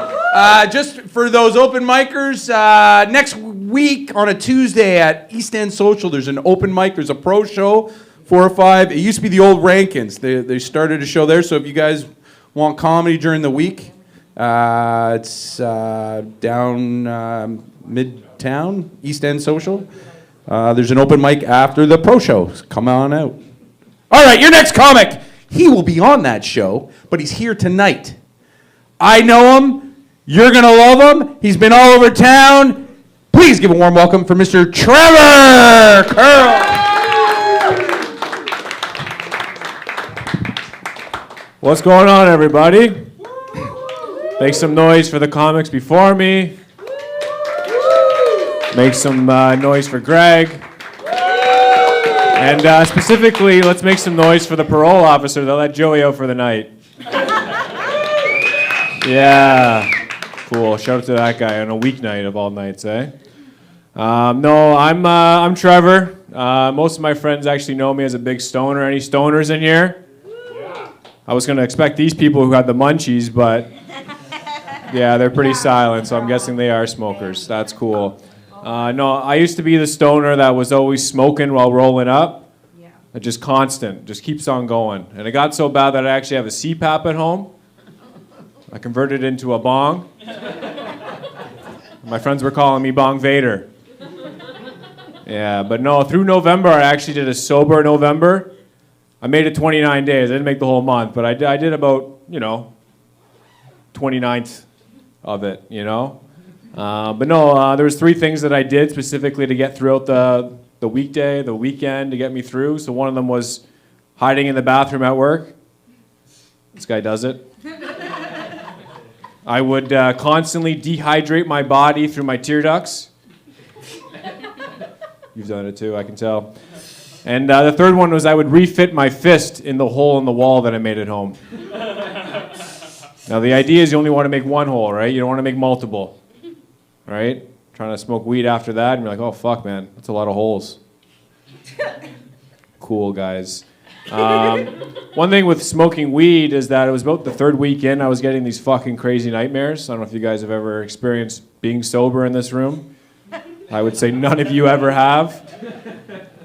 Just for those open micers, next week on a Tuesday at East End Social, there's an open mic. There's a pro show, 4 or 5. It used to be the old Rankins. They started a show there, so if you guys want comedy during the week, it's down Midtown, East End Social. There's an open mic after the pro show. So come on out. All right, your next comic. He will be on that show, but he's here tonight. I know him. You're going to love him. He's been all over town. Please give a warm welcome for Mr. Trevor Curl. What's going on, everybody? Make some noise for the comics before me. Make some noise for Greg. And specifically, let's make some noise for the parole officer that let Joey out for the night. Yeah, cool. Shout out to that guy on a weeknight of all nights, eh? No, I'm Trevor. Most of my friends actually know me as a big stoner. Any stoners in here? Yeah. I was gonna expect these people who had the munchies, but yeah, they're pretty silent, so I'm guessing they are smokers. That's cool. No, I used to be the stoner that was always smoking while rolling up. Yeah. Just constant, just keeps on going. And it got so bad that I actually have a CPAP at home. I converted it into a bong. My friends were calling me Bong Vader. Yeah, but no, through November, I actually did a sober November. I made it 29 days. I didn't make the whole month, but I did about, 29th of it, But no, there was 3 things that I did specifically to get throughout the weekday, the weekend, to get me through. So one of them was hiding in the bathroom at work. This guy does it. I would constantly dehydrate my body through my tear ducts. You've done it too, I can tell. And the third one was I would refit my fist in the hole in the wall that I made at home. Now the idea is you only want to make one hole, right? You don't want to make multiple. Right? Trying to smoke weed after that, and you're like, oh, fuck, man, that's a lot of holes. Cool, guys. One thing with smoking weed is that it was about the 3rd week in, I was getting these fucking crazy nightmares. I don't know if you guys have ever experienced being sober in this room. I would say none of you ever have.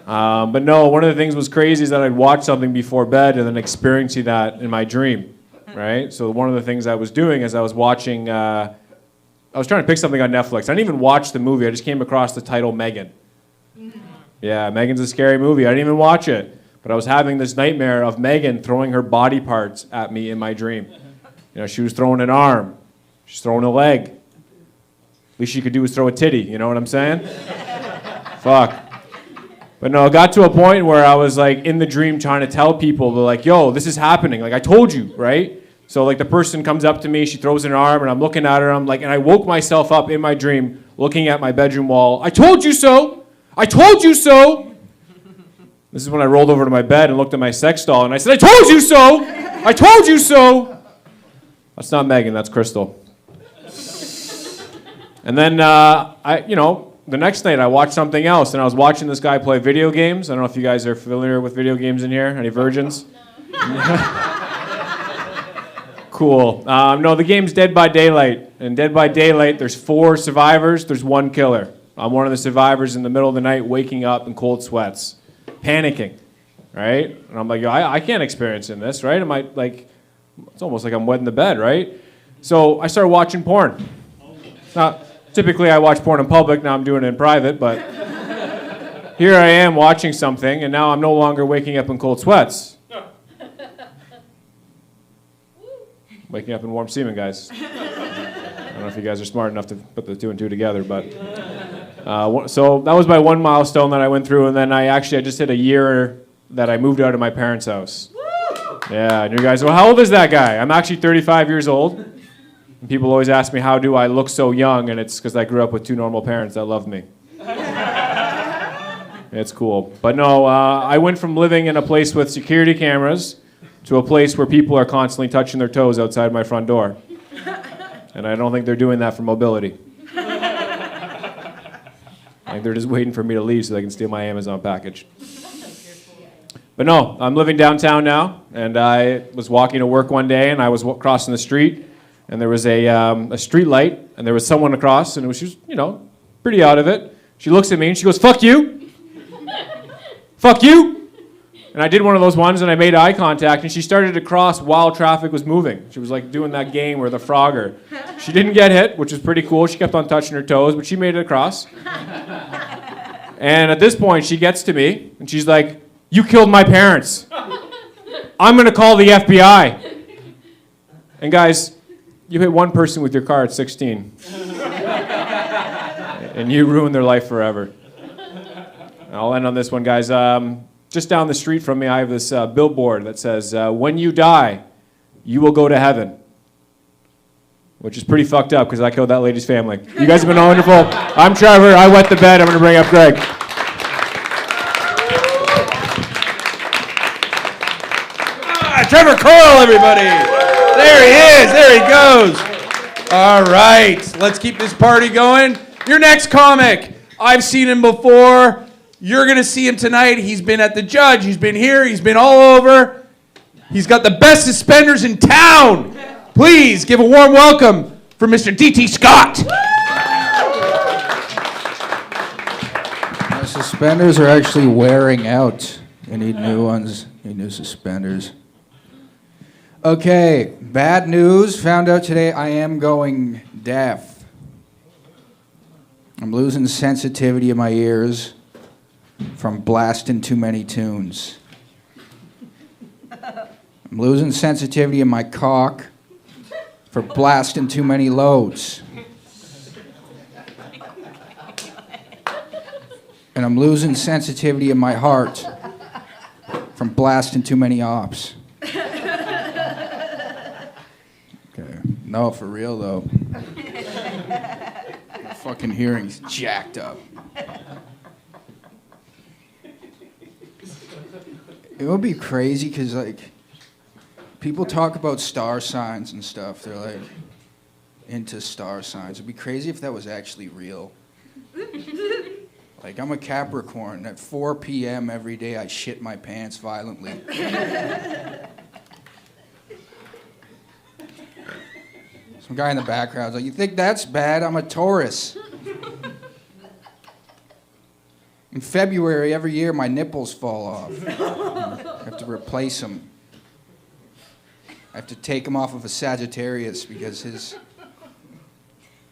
But no, one of the things was crazy is that I'd watch something before bed and then experiencing that in my dream, right? So one of the things I was doing is I was watching... I was trying to pick something on Netflix. I didn't even watch the movie. I just came across the title Megan. Yeah, Megan's a scary movie. I didn't even watch it. But I was having this nightmare of Megan throwing her body parts at me in my dream. She was throwing an arm. She's throwing a leg. Least she could do was throw a titty. You know what I'm saying? Fuck. But no, it got to a point where I was like in the dream trying to tell people, they're like, yo, this is happening. Like I told you, right? So like the person comes up to me, she throws an arm, and I'm looking at her, I'm like, and I woke myself up in my dream, looking at my bedroom wall. I told you so! I told you so! This is when I rolled over to my bed and looked at my sex doll, and I said, I told you so! I told you so! That's not Megan, that's Crystal. And then, the next night I watched something else, and I was watching this guy play video games. I don't know if you guys are familiar with video games in here. Any virgins? No. Cool. No, the game's Dead by Daylight. And Dead by Daylight, there's 4 survivors, there's 1 killer. I'm one of the survivors in the middle of the night, waking up in cold sweats, panicking, right? And I'm like, yo, I can't experience in this, right? It's almost like I'm wet in the bed, right? So I started watching porn. Now, typically I watch porn in public, now I'm doing it in private, but here I am watching something, and now I'm no longer waking up in cold sweats. Waking up in warm semen, guys. I don't know if you guys are smart enough to put the two and two together, but... so that was my one milestone that I went through, and then I just hit a year that I moved out of my parents' house. Yeah, and you guys, well, how old is that guy? I'm actually 35 years old. And people always ask me, how do I look so young? And it's because I grew up with two normal parents that loved me. It's cool. But no, I went from living in a place with security cameras to a place where people are constantly touching their toes outside my front door. And I don't think they're doing that for mobility. Like they're just waiting for me to leave so they can steal my Amazon package. But no, I'm living downtown now, and I was walking to work one day, and I was crossing the street, and there was a street light, and there was someone across, and she was, pretty out of it. She looks at me, and she goes, "Fuck you! Fuck you!" And I did one of those ones, and I made eye contact, and she started to cross while traffic was moving. She was like doing that game where the Frogger. She didn't get hit, which was pretty cool. She kept on touching her toes, but she made it across. And at this point, she gets to me, and she's like, "You killed my parents. I'm going to call the FBI." And guys, you hit one person with your car at 16. And you ruined their life forever. And I'll end on this one, guys. Just down the street from me, I have this billboard that says, "When you die, you will go to heaven." Which is pretty fucked up because I killed that lady's family. You guys have been wonderful. I'm Trevor. I wet the bed. I'm going to bring up Greg. Trevor Coyle, everybody. There he is. There he goes. All right. Let's keep this party going. Your next comic. I've seen him before. You're going to see him tonight. He's been at the Judge. He's been here. He's been all over. He's got the best suspenders in town. Please give a warm welcome for Mr. D.T. Scott. My suspenders are actually wearing out. I need new ones. Need new suspenders. Okay, bad news. Found out today I am going deaf. I'm losing sensitivity in my ears from blasting too many tunes. I'm losing sensitivity in my cock for blasting too many loads. And I'm losing sensitivity in my heart from blasting too many ops. Okay. No, for real though. My fucking hearing's jacked up. It would be crazy because, like, people talk about star signs and stuff. They're, like, into star signs. It'd be crazy if that was actually real. Like, I'm a Capricorn. At 4 p.m. every day, I shit my pants violently. Some guy in the background's like, "You think that's bad? I'm a Taurus." In February, every year, my nipples fall off. I have to replace them. I have to take him off of a Sagittarius because his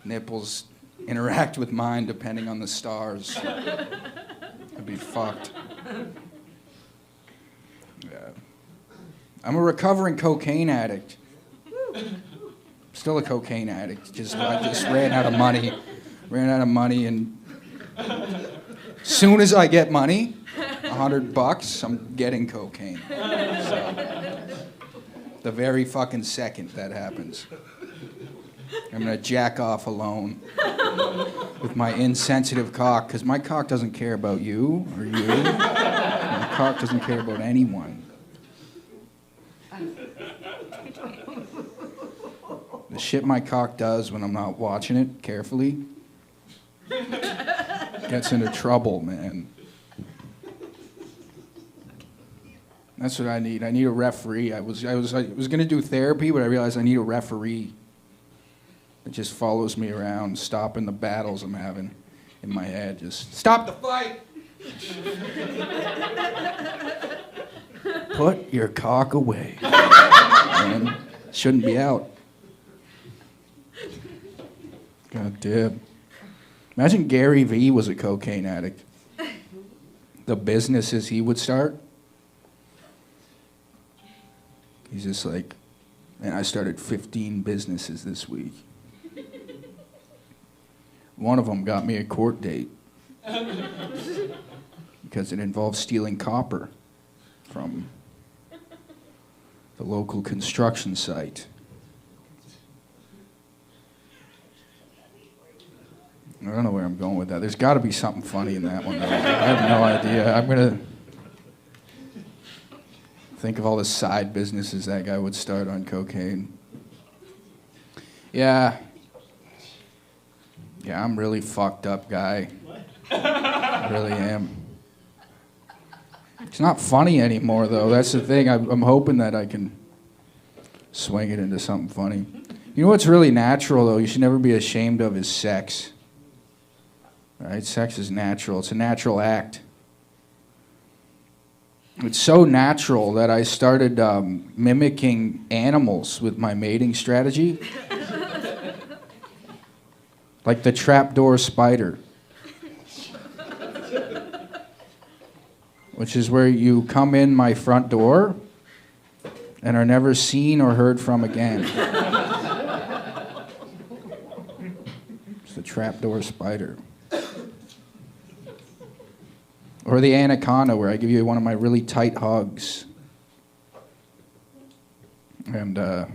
nipples interact with mine depending on the stars. I'd be fucked. Yeah. I'm a recovering cocaine addict. Still a cocaine addict. I just ran out of money. And soon as I get money, $100, I'm getting cocaine. So, the very fucking second that happens, I'm gonna jack off alone with my insensitive cock, because my cock doesn't care about you or you. My cock doesn't care about anyone. The shit my cock does when I'm not watching it carefully gets into trouble, man. That's what I need. I need a referee. I was gonna do therapy, but I realized I need a referee that just follows me around, stopping the battles I'm having in my head. Just stop the fight. Put your cock away. Man, shouldn't be out. God damn. Imagine Gary Vee was a cocaine addict. the businesses he would start. He's just like, man, I started 15 businesses this week. One of them got me a court date because it involved stealing copper from the local construction site. I don't know where I'm going with that. There's got to be something funny in that one, though. I have no idea. I'm going to think of all the side businesses that guy would start on cocaine. Yeah, I'm really fucked up guy. I really am. It's not funny anymore, though. That's the thing. I'm hoping that I can swing it into something funny. You know what's really natural, though? You should never be ashamed of is sex. Right? Sex is natural. It's a natural act. It's so natural that I started mimicking animals with my mating strategy. Like the trapdoor spider. Which is where you come in my front door and are never seen or heard from again. It's the trapdoor spider. Or the anaconda, where I give you one of my really tight hugs. And, you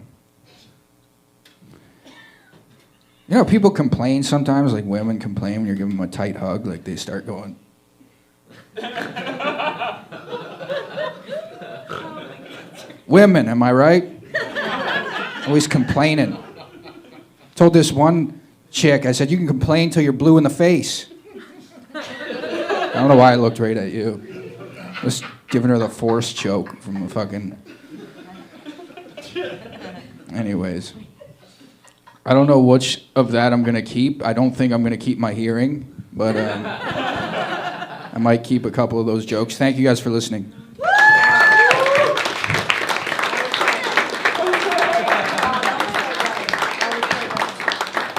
know, people complain sometimes, like women complain when you're giving them a tight hug, like they start going. Women, am I right? Always complaining. Told this one chick, I said, you can complain till you're blue in the face. I don't know why I looked right at you. Just giving her the force choke from the fucking... Anyways. I don't know which of that I'm going to keep. I don't think I'm going to keep my hearing, but I might keep a couple of those jokes. Thank you guys for listening.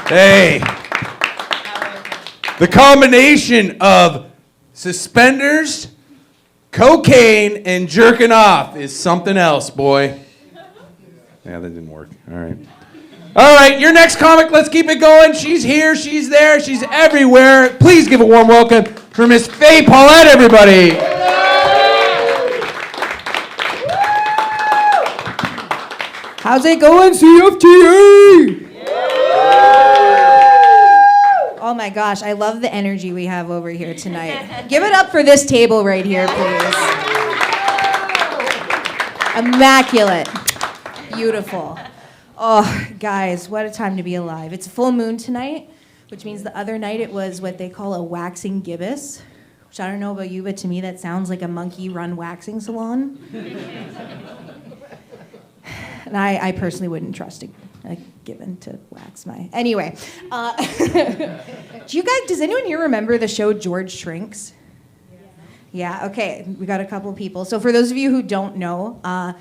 Hey, the combination of suspenders, cocaine, and jerking off is something else, boy. Yeah, that didn't work. All right. All right, your next comic, let's keep it going. She's here, she's there, she's everywhere. Please give a warm welcome for Miss Faye Paulette, everybody. How's it going, CFTA? Oh my gosh, I love the energy we have over here tonight. Give it up for this table right here, please. Immaculate. Beautiful. Oh, guys, what a time to be alive. It's full moon tonight, which means the other night it was what they call a waxing gibbous, which I don't know about you, but to me that sounds like a monkey-run waxing salon. And I personally wouldn't trust a gibbon to wax my... Anyway, does anyone here remember the show George Shrinks? Yeah, okay, we got a couple people. So for those of you who don't know,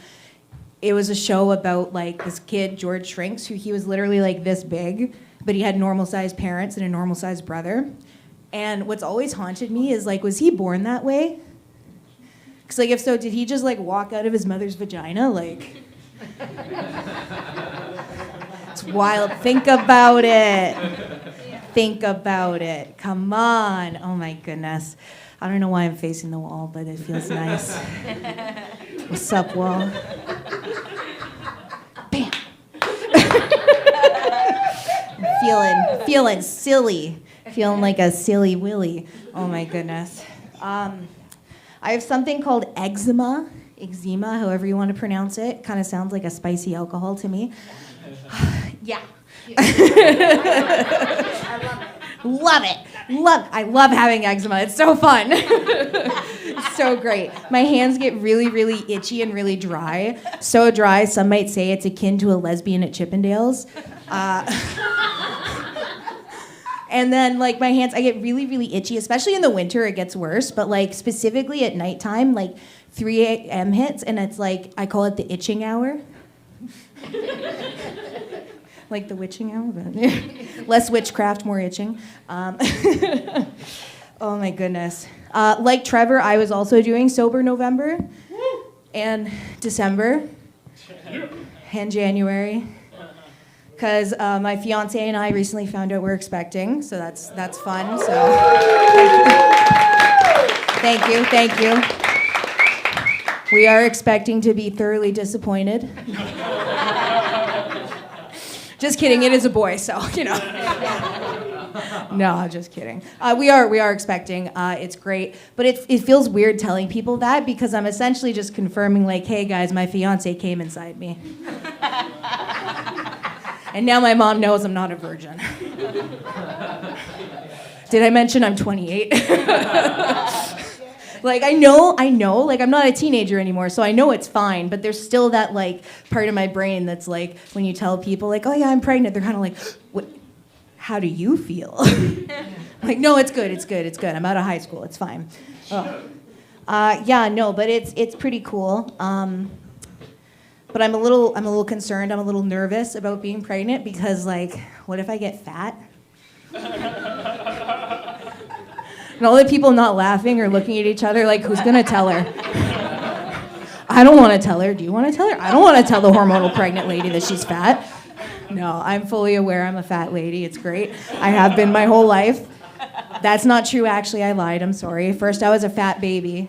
it was a show about like this kid, George Shrinks, who he was literally like this big, but he had normal-sized parents and a normal-sized brother. And what's always haunted me is like, was he born that way? Because like, if so, did he just like walk out of his mother's vagina? Like... It's wild. Think about it. Think about it. Come on. Oh my goodness. I don't know why I'm facing the wall, but it feels nice. What's up, wall? Bam. I'm feeling silly. Feeling like a silly willy. Oh my goodness. I have something called eczema, however you want to pronounce it. Kind of sounds like a spicy alcohol to me. Yeah. Love it. I love having eczema. It's so fun. It's so great. My hands get really, really itchy and really dry. So dry, some might say it's akin to a lesbian at Chippendales. And then, like, my hands, I get really, really itchy, especially in the winter, it gets worse. But, like, specifically at nighttime, like, 3 a.m. hits, and it's like, I call it the itching hour. Like the witching hour, but less witchcraft, more itching. Oh, my goodness. Like Trevor, I was also doing Sober November and December and January. Because my fiance and I recently found out we're expecting, so that's fun. So thank you. We are expecting to be thoroughly disappointed. Just kidding, it is a boy, so you know. No, I'm just kidding. We are expecting. It's great, but it feels weird telling people that because I'm essentially just confirming, like, hey guys, my fiance came inside me. And now my mom knows I'm not a virgin. Did I mention I'm 28? Like, I know, like, I'm not a teenager anymore, so I know it's fine, but there's still that, like, part of my brain that's like, when you tell people, like, oh yeah, I'm pregnant, they're kind of like, what? How do you feel? Like, no, it's good. I'm out of high school, it's fine. Oh. Yeah, no, but it's pretty cool. But I'm a little concerned. I'm a little nervous about being pregnant because, like, what if I get fat? And all the people not laughing or looking at each other like, who's gonna tell her? I don't want to tell her. Do you want to tell her? I don't want to tell the hormonal pregnant lady that she's fat. No, I'm fully aware I'm a fat lady. It's great. I have been my whole life. That's not true, actually. I lied. I'm sorry. First, I was a fat baby.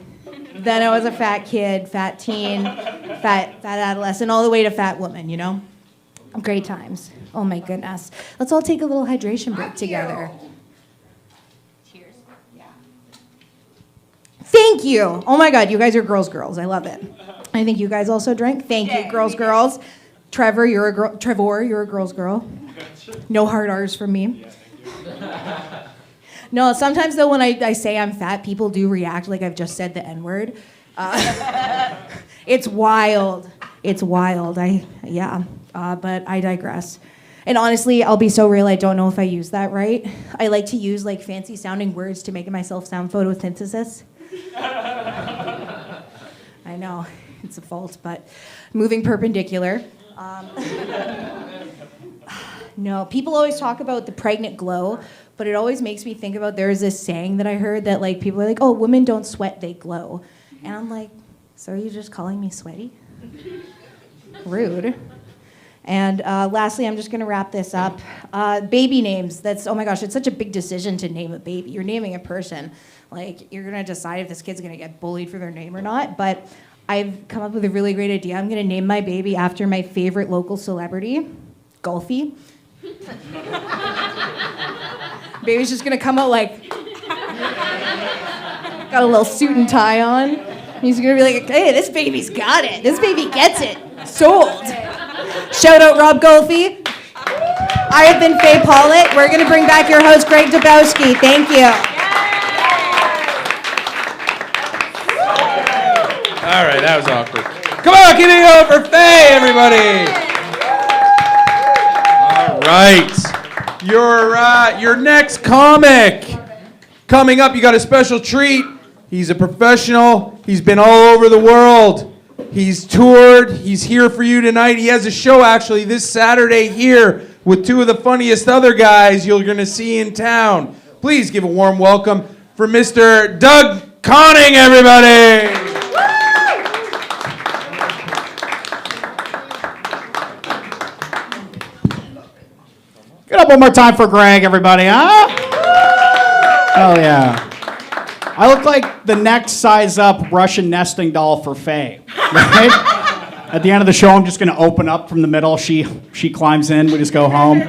Then I was a fat kid, fat teen, fat adolescent, all the way to fat woman, you know? Great times. Oh my goodness. Let's all take a little hydration break together. Cheers. Yeah. Thank you. Oh my God, you guys are girls. I love it. I think you guys also drank. Thank you, girls. Trevor, you're a girl. Trevor, you're a girl. No hard R's from me. No, sometimes though when I say I'm fat, people do react like I've just said the N-word. It's wild. But I digress. And honestly, I'll be so real, I don't know if I use that right. I like to use like fancy sounding words to make myself sound photosynthesis. I know, it's a fault, but moving perpendicular. No, people always talk about the pregnant glow, but it always makes me think about, there's this saying that I heard that like people are like, oh, women don't sweat, they glow. And I'm like, so are you just calling me sweaty? Rude. And lastly, I'm just gonna wrap this up. Baby names, oh my gosh, it's such a big decision to name a baby. You're naming a person. Like, you're gonna decide if this kid's gonna get bullied for their name or not, but I've come up with a really great idea. I'm gonna name my baby after my favorite local celebrity, Golfy. Baby's just gonna come out like, got a little suit and tie on. He's gonna be like, hey, this baby's got it. This baby gets it. Sold. Shout out Rob Golfy. I have been Faye Pollitt. We're gonna bring back your host, Greg Dobroski. Thank you. All right, that was awkward. Come on, give it up for Faye, everybody. All right. Your next comic. Coming up, you got a special treat. He's a professional. He's been all over the world. He's toured. He's here for you tonight. He has a show, actually, this Saturday here with two of the funniest other guys you're going to see in town. Please give a warm welcome for Mr. Doug Conning, everybody. Get up one more time for Greg, everybody, huh? Hell yeah. I look like the next size up Russian nesting doll for Faye, right? At the end of the show, I'm just going to open up from the middle. She climbs in. We just go home.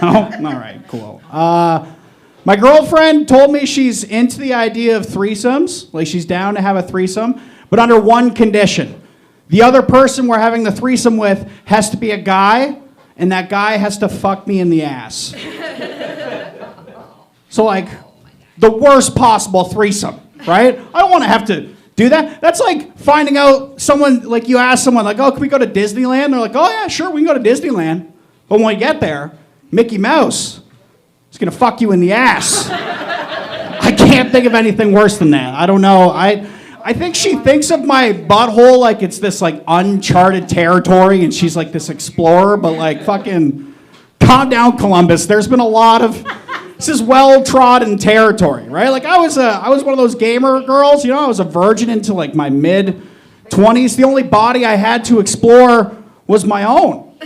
Oh, all right, cool. My girlfriend told me she's into the idea of threesomes. Like, she's down to have a threesome, but under one condition. The other person we're having the threesome with has to be a guy, and that guy has to fuck me in the ass. So, like, the worst possible threesome, right? I don't want to have to do that. That's like finding out someone, like you ask someone, like, oh, can we go to Disneyland? They're like, oh, yeah, sure, we can go to Disneyland. But when we get there, Mickey Mouse is going to fuck you in the ass. I can't think of anything worse than that. I don't know. I think she thinks of my butthole like it's this, like, uncharted territory, and she's like this explorer, but, like, fucking calm down, Columbus. There's been a lot of This is well-trodden territory, right? Like I was one of those gamer girls, you know. I was a virgin into like my mid-20s. The only body I had to explore was my own.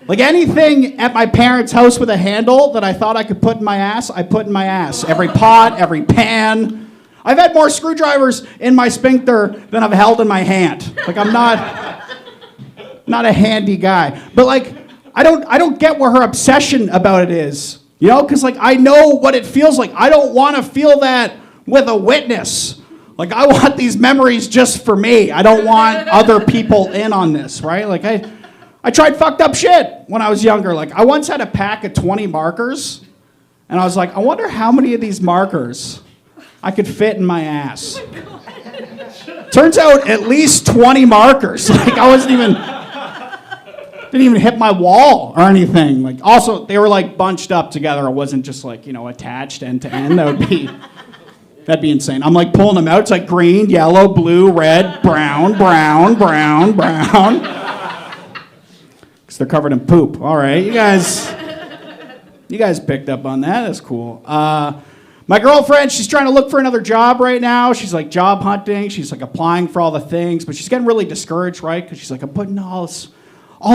Like anything at my parents' house with a handle that I thought I could put in my ass, I put in my ass. Every pot, every pan. I've had more screwdrivers in my sphincter than I've held in my hand. Like I'm not a handy guy. But like I don't get where her obsession about it is. You know, because like I know what it feels like. I don't want to feel that with a witness. Like I want these memories just for me. I don't want other people in on this, right? Like I tried fucked up shit when I was younger. Like I once had a pack of 20 markers, and I was like, I wonder how many of these markers I could fit in my ass. Turns out at least 20 markers. Like I didn't even hit my wall or anything. Like also they were like bunched up together. It wasn't just like, you know, attached end to end. That'd be insane. I'm like pulling them out. It's like green, yellow, blue, red, brown, brown, brown, brown. Because they're covered in poop. All right, you guys picked up on that. That's cool. My girlfriend, she's trying to look for another job right now. She's like job hunting. She's like applying for all the things, but she's getting really discouraged, right? Because she's like, I'm putting all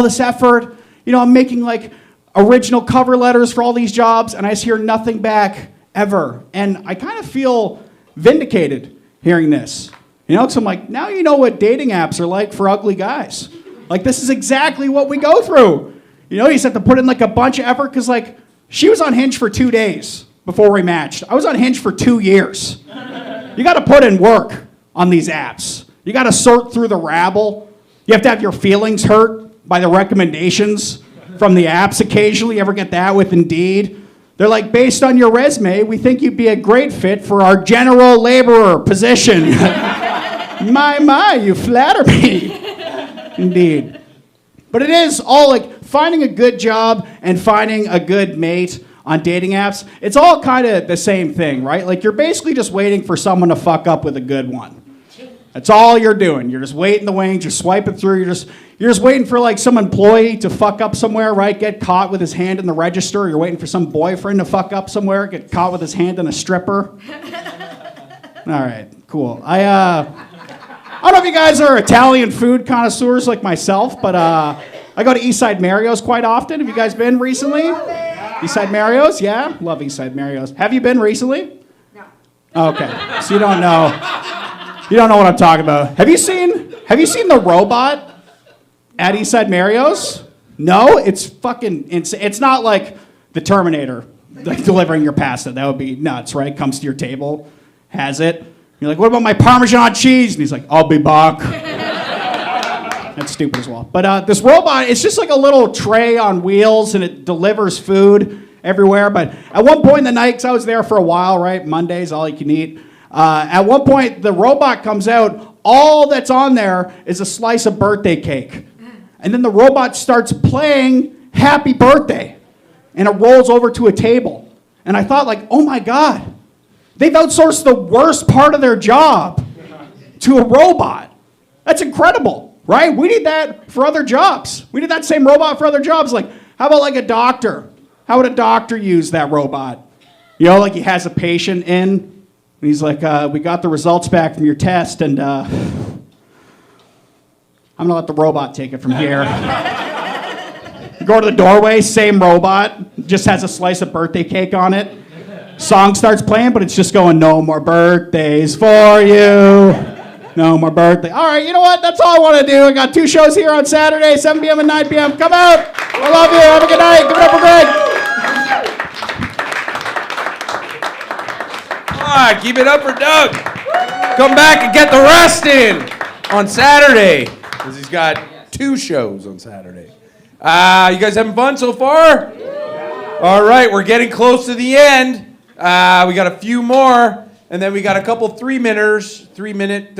this effort. You know, I'm making like original cover letters for all these jobs, and I just hear nothing back ever. And I kind of feel vindicated hearing this. You know, because I'm like, now you know what dating apps are like for ugly guys. Like, this is exactly what we go through. You know, you just have to put in like a bunch of effort, because like, she was on Hinge for 2 days before we matched. I was on Hinge for 2 years. You got to put in work on these apps. You got to sort through the rabble. You have to have your feelings hurt by the recommendations from the apps occasionally. You ever get that with Indeed? They're like, based on your resume, we think you'd be a great fit for our general laborer position. My, you flatter me. Indeed. But it is all like finding a good job and finding a good mate on dating apps. It's all kind of the same thing, right? Like you're basically just waiting for someone to fuck up with a good one. That's all you're doing. You're just waiting the wings, you're swiping through, you're just waiting for like some employee to fuck up somewhere, right? Get caught with his hand in the register. You're waiting for some boyfriend to fuck up somewhere, get caught with his hand in a stripper. All right, cool. I don't know if you guys are Italian food connoisseurs like myself, but I go to Eastside Mario's quite often. Have you guys been recently? Eastside Mario's, yeah? Love Eastside Mario's. Have you been recently? No. Okay, so you don't know. You don't know what I'm talking about. Have you seen the robot at Eastside Mario's? No, it's fucking insane. It's not like the Terminator, like delivering your pasta. That would be nuts, right? Comes to your table, has it. You're like, what about my Parmesan cheese? And he's like, I'll be back. That's stupid as well. But this robot, it's just like a little tray on wheels, and it delivers food everywhere. But at one point in the night, because I was there for a while, right? Mondays, all you can eat. At one point, the robot comes out. All that's on there is a slice of birthday cake. And then the robot starts playing Happy Birthday. And it rolls over to a table. And I thought, like, oh my God. They've outsourced the worst part of their job to a robot. That's incredible, right? We need that for other jobs. We need that same robot for other jobs. Like, how about like a doctor? How would a doctor use that robot? You know, like he has a patient in, and he's like, we got the results back from your test, and I'm gonna let the robot take it from here. You go to the doorway, same robot, just has a slice of birthday cake on it. Song starts playing, but it's just going, no more birthdays for you. No more birthday. All right, you know what? That's all I want to do. I got 2 shows here on Saturday, 7 p.m. and 9 p.m. Come out. I love you. Have a good night. Give it up for Greg. Keep it up for Doug. Come back and get the rest in on Saturday, because he's got 2 shows on Saturday. You guys having fun so far? All right, we're getting close to the end. We got a few more, and then we got a couple 3-minute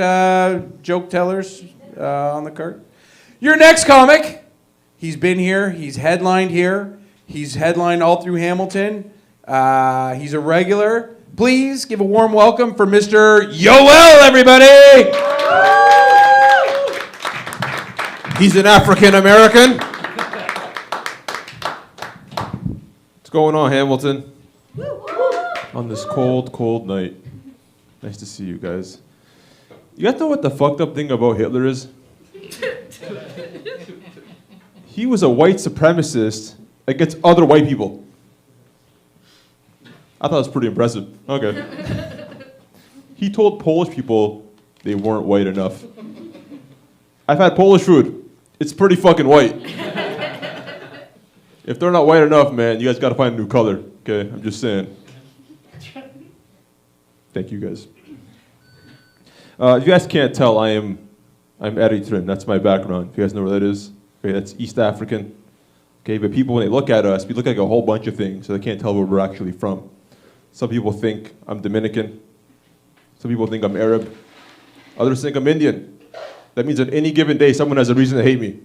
joke tellers on the card. Your next comic, he's been here, he's headlined here, he's headlined all through Hamilton. He's a regular. Please give a warm welcome for Mr. Yoel, everybody! He's an African American. What's going on, Hamilton? On this cold, cold night. Nice to see you guys. You guys know what the fucked up thing about Hitler is? He was a white supremacist against other white people. I thought it was pretty impressive. Okay. He told Polish people they weren't white enough. I've had Polish food. It's pretty fucking white. If they're not white enough, man, you guys gotta find a new color. Okay, I'm just saying. Thank you guys. If you guys can't tell, I'm Eritrean. That's my background. If you guys know where that is. Okay, that's East African. Okay, but people, when they look at us, we look like a whole bunch of things, so they can't tell where we're actually from. Some people think I'm Dominican. Some people think I'm Arab. Others think I'm Indian. That means on any given day, someone has a reason to hate me.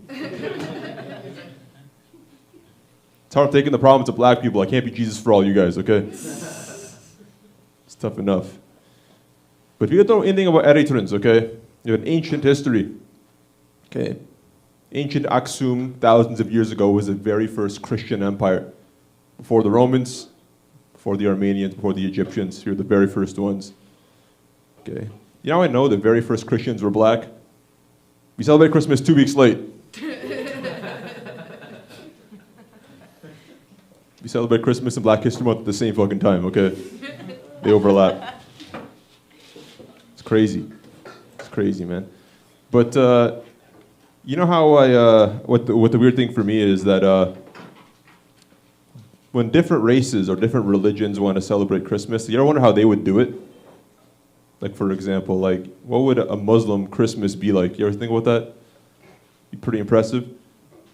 It's hard taking the problems of black people. I can't be Jesus for all you guys, okay? It's tough enough. But if you don't know anything about Eritreans, okay, you have an ancient history. Okay. Ancient Aksum, thousands of years ago, was the very first Christian empire. Before the Romans, before the Armenians, before the Egyptians, you're the very first ones. Okay. You know how I know the very first Christians were black? We celebrate Christmas 2 weeks late. We celebrate Christmas and Black History Month at the same fucking time, okay? They overlap. It's crazy. It's crazy, man. But you know how what the weird thing for me is that when different races or different religions want to celebrate Christmas, you ever wonder how they would do it? Like, for example, like, what would a Muslim Christmas be like? You ever think about that? Be pretty impressive.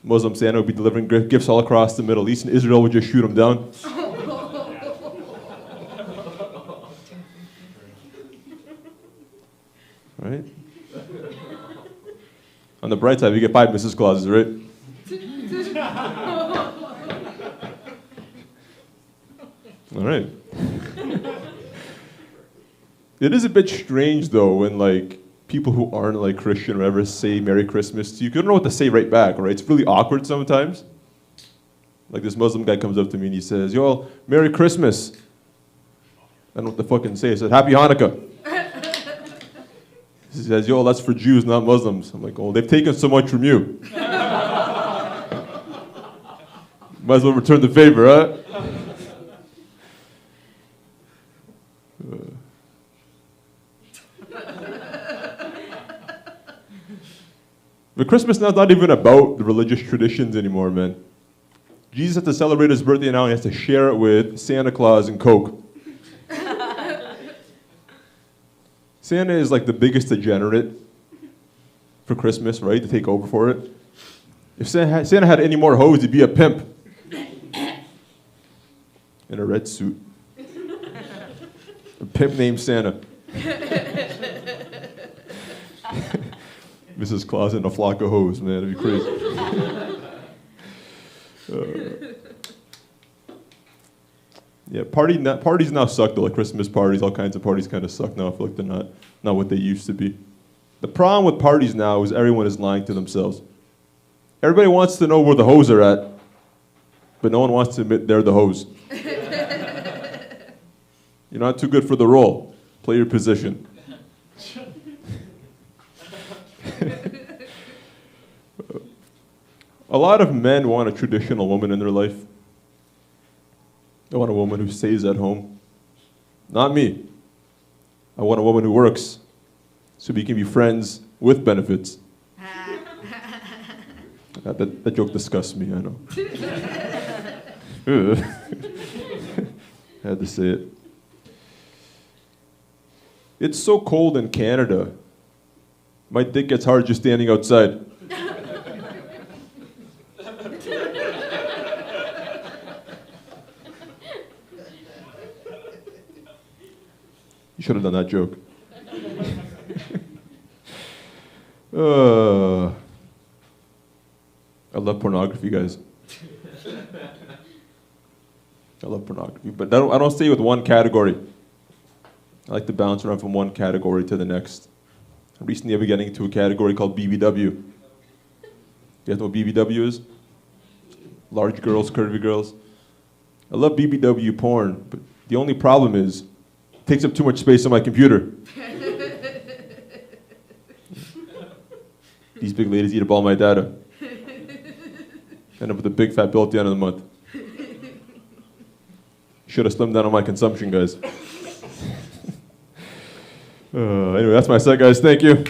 Muslim Santa would be delivering gifts all across the Middle East, and Israel would just shoot them down. Right? On the bright side, we get 5 Mrs. Clauses, right? All right. It is a bit strange, though, when, like, people who aren't, like, Christian or whatever say Merry Christmas to you. You don't know what to say right back, right? It's really awkward sometimes. Like, this Muslim guy comes up to me and he says, yo, Merry Christmas. I don't know what to fucking say. I said, Happy Hanukkah. He says, yo, that's for Jews, not Muslims. I'm like, oh, they've taken so much from you. Might as well return the favor, huh? But Christmas now is not even about the religious traditions anymore, man. Jesus has to celebrate his birthday now and he has to share it with Santa Claus and Coke. Santa is like the biggest degenerate for Christmas, right? To take over for it. If Santa had any more hoes, he'd be a pimp. In a red suit. A pimp named Santa. Mrs. Claus and a flock of hoes, man. It'd be crazy. Yeah, parties now suck, though. Like Christmas parties, all kinds of parties kind of suck now. I feel like they're not what they used to be. The problem with parties now is everyone is lying to themselves. Everybody wants to know where the hoes are at, but no one wants to admit they're the hoes. You're not too good for the role. Play your position. A lot of men want a traditional woman in their life. They want a woman who stays at home. Not me. I want a woman who works so we can be friends with benefits. That joke disgusts me, I know. I had to say it. It's so cold in Canada. My dick gets hard just standing outside. You should have done that joke. I love pornography, guys. I love pornography, but I don't stay with one category. I like to bounce around from one category to the next. Recently, I've been getting into a category called BBW. You guys know what BBW is? Large girls, curvy girls. I love BBW porn, but The only problem is, it takes up too much space on my computer. These big ladies eat up all my data. End up with a big fat bill at the end of the month. Should have slimmed down on my consumption, guys. Anyway, that's my set, guys. Thank you.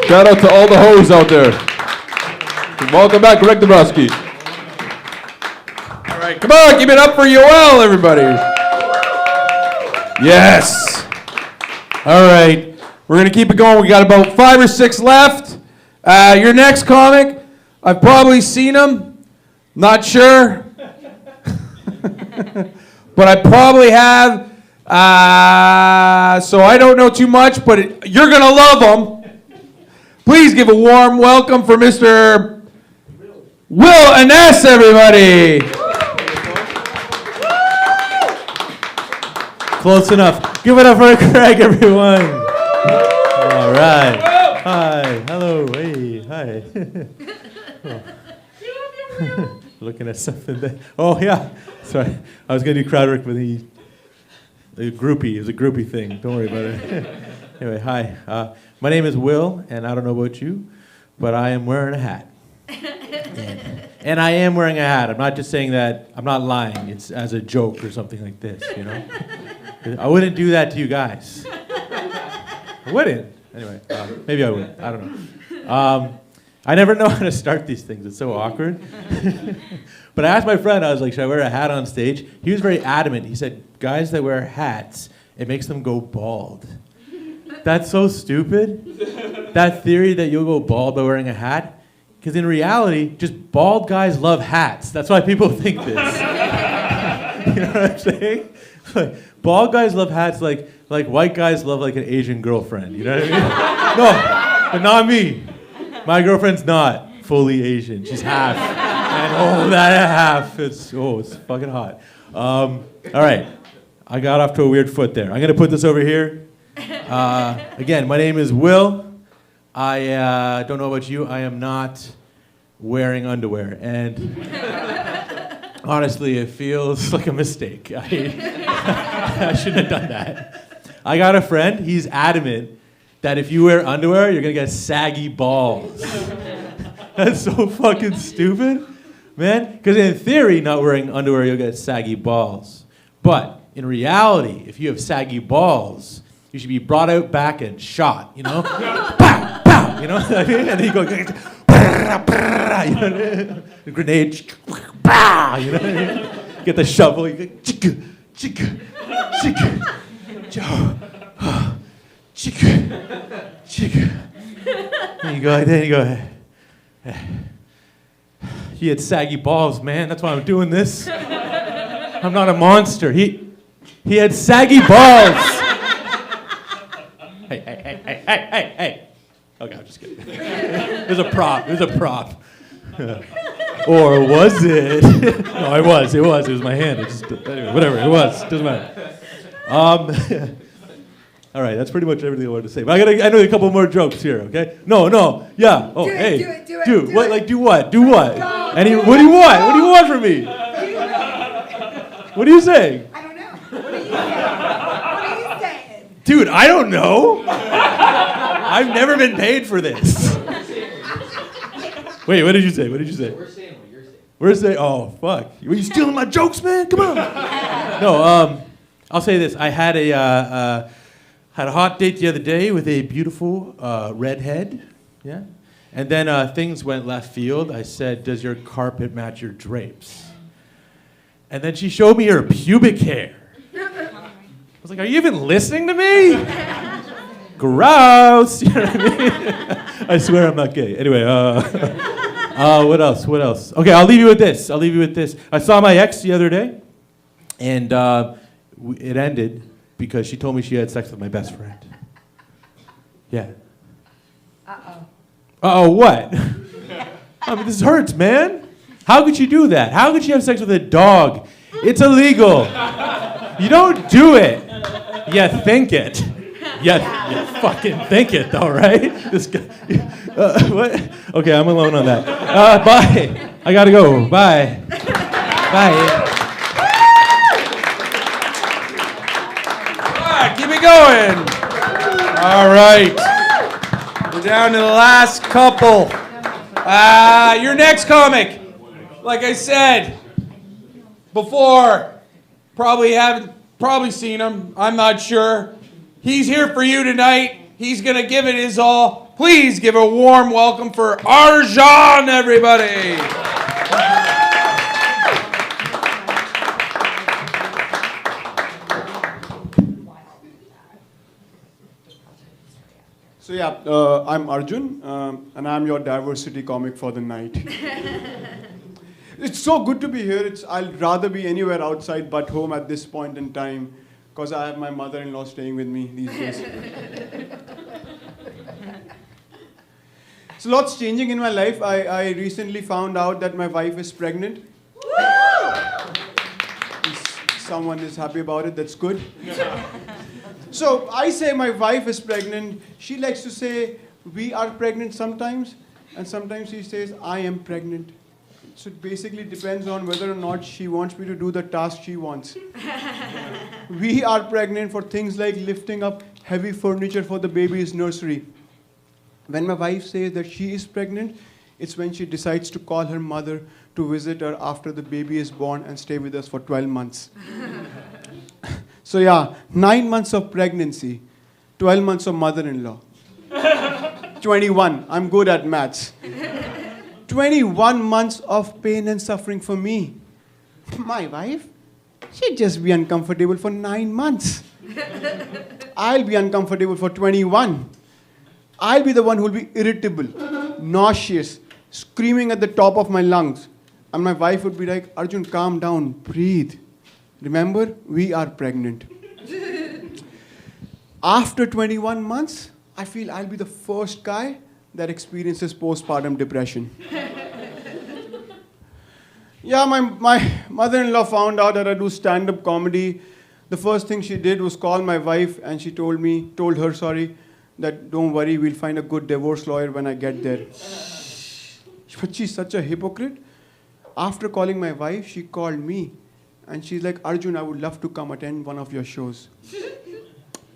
Shout out to all the hoes out there. Welcome back, Greg Dobroski. All right, come on, give it up for Yoel, everybody. Yes. All right, we're gonna keep it going. We got about 5 or 6 left. Your next comic, I've probably seen him. Not sure. But I probably have. So I don't know too much, but you're gonna love him. Please give a warm welcome for Mr. Will Aness, everybody. Close enough. Give it up for Craig, everyone. All right. Hi. Hello. Hey. Hi. Looking at something there. Oh, yeah. Sorry. I was going to do crowd work with the groupie. It was a groupie thing. Don't worry about it. Anyway, hi. My name is Will, and I don't know about you, but I am wearing a hat. And I am wearing a hat. I'm not just saying that. I'm not lying. It's as a joke or something like this, you know? I wouldn't do that to you guys. I wouldn't. Anyway, maybe I would. I don't know. I never know how to start these things. It's so awkward. But I asked my friend, I was like, should I wear a hat on stage? He was very adamant. He said, guys that wear hats, it makes them go bald. That's so stupid. That theory that you'll go bald by wearing a hat. Because in reality, just bald guys love hats. That's why people think this. You know what I'm saying? Like, bald guys love hats like white guys love like an Asian girlfriend. You know what I mean? No, but not me. My girlfriend's not fully Asian. She's half. And that half, it's fucking hot. All right, I got off to a weird foot there. I'm gonna put this over here. Again, my name is Will. I don't know about you. I am not wearing underwear, and honestly, it feels like a mistake. I shouldn't have done that. I got a friend. He's adamant that if you wear underwear, you're gonna get saggy balls. That's so fucking stupid, man. Because in theory, not wearing underwear, you'll get saggy balls. But in reality, if you have saggy balls, you should be brought out back and shot, you know? Pow, pow, you know what I mean? And then you go, you know, the grenade, bah, you know what I mean? Get the shovel, you go, chicka, chicka, chicka, chicka, chicka. Then you go like that, and you go, he had saggy balls, man. That's why I'm doing this. I'm not a monster. He had saggy balls. Hey. Okay, I'm just kidding. It was a prop. Or was it? No, it was. It was my hand. Anyway, whatever. It was. Doesn't matter. All right, that's pretty much everything I wanted to say. But I know a couple more jokes here, okay? No, yeah. Oh, hey. Do what? Like, do what? Do what? What do you want? What do you want from me? What are you saying? I don't know. What are you saying? Dude, I don't know. I've never been paid for this. Wait, what did you say? We're saying what you're saying. We're saying, oh, fuck. Were you stealing my jokes, man? Come on. No, I'll say this. I had a hot date the other day with a beautiful redhead. Yeah. And then things went left field. I said, does your carpet match your drapes? And then she showed me her pubic hair. I was like, are you even listening to me? Gross. You know what I mean? I swear I'm not gay. Anyway, what else? Okay, I'll leave you with this. I saw my ex the other day, and it ended because she told me she had sex with my best friend. Yeah. Uh-oh, what? I mean, this hurts, man. How could she do that? How could she have sex with a dog? It's illegal. You don't do it. You think it. You fucking think it, though, right? This guy. What? Okay, I'm alone on that. Bye. I gotta go. Bye. Bye. going? All right. We're down to the last couple. Your next comic, like I said before, probably seen him. I'm not sure. He's here for you tonight. He's gonna give it his all. Please give a warm welcome for Arjan, everybody. So yeah, I'm Arjun, and I'm your diversity comic for the night. It's so good to be here. I'd rather be anywhere outside but home at this point in time, because I have my mother-in-law staying with me these days. So lots changing in my life. I recently found out that my wife is pregnant. Someone is happy about it, that's good. So I say my wife is pregnant. She likes to say, we are pregnant sometimes, and sometimes she says, I am pregnant. So it basically depends on whether or not she wants me to do the task she wants. We are pregnant for things like lifting up heavy furniture for the baby's nursery. When my wife says that she is pregnant, it's when she decides to call her mother to visit her after the baby is born and stay with us for 12 months. So yeah, 9 months of pregnancy, 12 months of mother-in-law. 21, I'm good at maths. 21 months of pain and suffering for me. My wife, she'd just be uncomfortable for 9 months. I'll be uncomfortable for 21. I'll be the one who'll be irritable, nauseous, screaming at the top of my lungs. And my wife would be like, Arjun, calm down, breathe. Remember, we are pregnant. After 21 months, I feel I'll be the first guy that experiences postpartum depression. Yeah, my mother-in-law found out that I do stand-up comedy. The first thing she did was call my wife, and she told her, that don't worry, we'll find a good divorce lawyer when I get there. But she's such a hypocrite. After calling my wife, she called me. And she's like, Arjun, I would love to come attend one of your shows.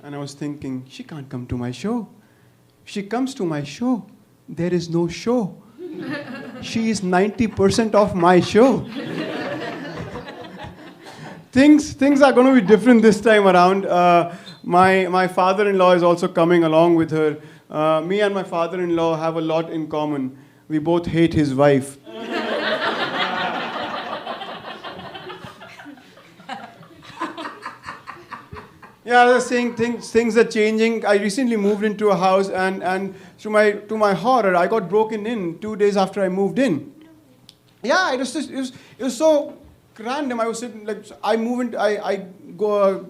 And I was thinking, she can't come to my show. If she comes to my show, there is no show. She is 90% of my show. Things are going to be different this time around. My father-in-law is also coming along with her. Me and my father-in-law have a lot in common. We both hate his wife. Yeah, I was saying things are changing. I recently moved into a house, and to my horror, I got broken in 2 days after I moved in. Yeah, it was so random. I was sitting I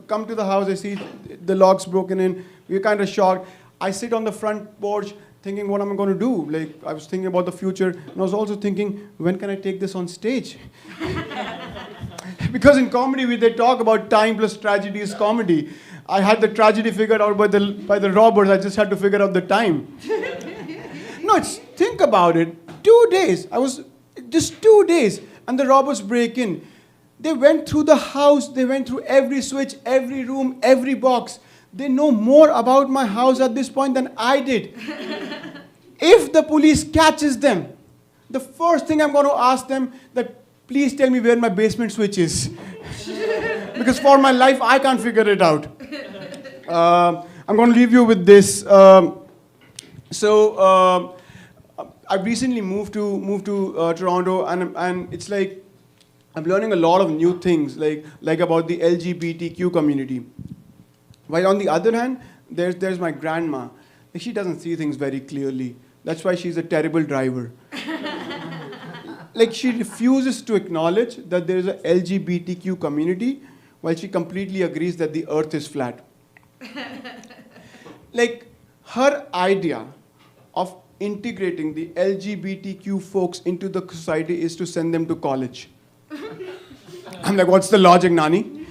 come to the house, I see the locks broken in. We were kind of shocked. I sit on the front porch thinking, what am I going to do? I was thinking about the future, and I was also thinking, when can I take this on stage? Because in comedy, they talk about time plus tragedy is comedy. I had the tragedy figured out by the robbers. I just had to figure out the time. No, think about it. 2 days. Just 2 days. And the robbers break in. They went through the house. They went through every switch, every room, every box. They know more about my house at this point than I did. If the police catches them, the first thing I'm going to ask them that, please tell me where my basement switch is. Because for my life, I can't figure it out. I'm going to leave you with this. I recently moved to Toronto, and it's like I'm learning a lot of new things, like about the LGBTQ community. While on the other hand, there's my grandma. She doesn't see things very clearly. That's why she's a terrible driver. She refuses to acknowledge that there is a LGBTQ community, while she completely agrees that the earth is flat. Her idea of integrating the LGBTQ folks into the society is to send them to college. I'm like, what's the logic, Nani?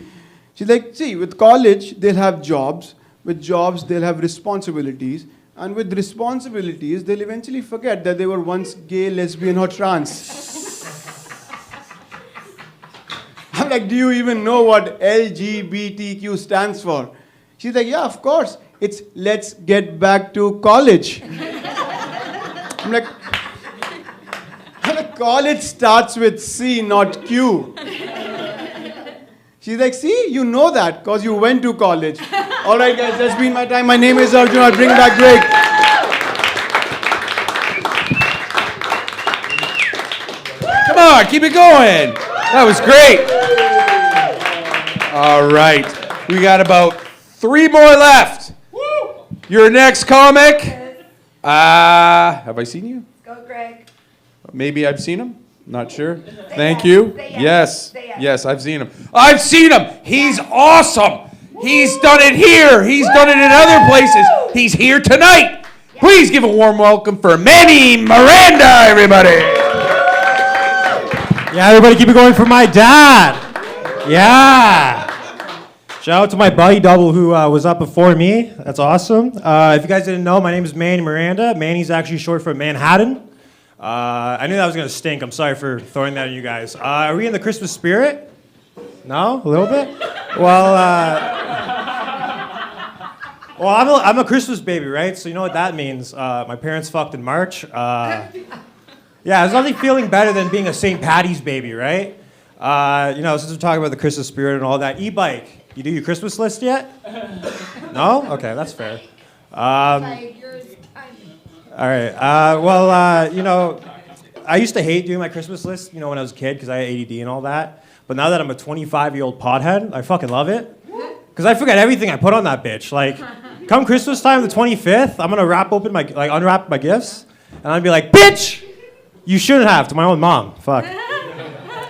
She's like, see, with college, they'll have jobs. With jobs, they'll have responsibilities. And with responsibilities, they'll eventually forget that they were once gay, lesbian, or trans. I'm like, do you even know what LGBTQ stands for? She's like, yeah, of course. It's let's get back to college. I'm like, college starts with C, not Q. She's like, see, you know that because you went to college. All right, guys, that's been my time. My name is Arjun. I'll bring back Greg. Come on, keep it going. That was great. All right. We got about 3 more left. Your next comic. Have I seen you? Go, Greg. Maybe I've seen him. Not sure. Thank you. Yes. Yes, I've seen him. I've seen him. He's awesome. He's done it here. He's done it in other places. He's here tonight. Please give a warm welcome for Manny Miranda, everybody. Yeah, everybody keep it going for my dad. Yeah. Shout out to my buddy double who was up before me. That's awesome. If you guys didn't know, my name is Manny Miranda. Manny's actually short for Manhattan. I knew that was going to stink. I'm sorry for throwing that at you guys. Are we in the Christmas spirit? No? A little bit? Well, I'm a Christmas baby, right? So you know what that means. My parents fucked in March. Yeah, there's nothing feeling better than being a St. Patty's baby, right? Since we're talking about the Christmas spirit and all that, e-bike. You do your Christmas list yet? No? Okay, that's fair. All right. I used to hate doing my Christmas list, when I was a kid because I had ADD and all that. But now that I'm a 25-year-old pothead, I fucking love it. Because I forget everything I put on that bitch. Like, come Christmas time, the 25th, I'm gonna unwrap my gifts, and I'd be like, bitch, you shouldn't have, to my own mom. Fuck.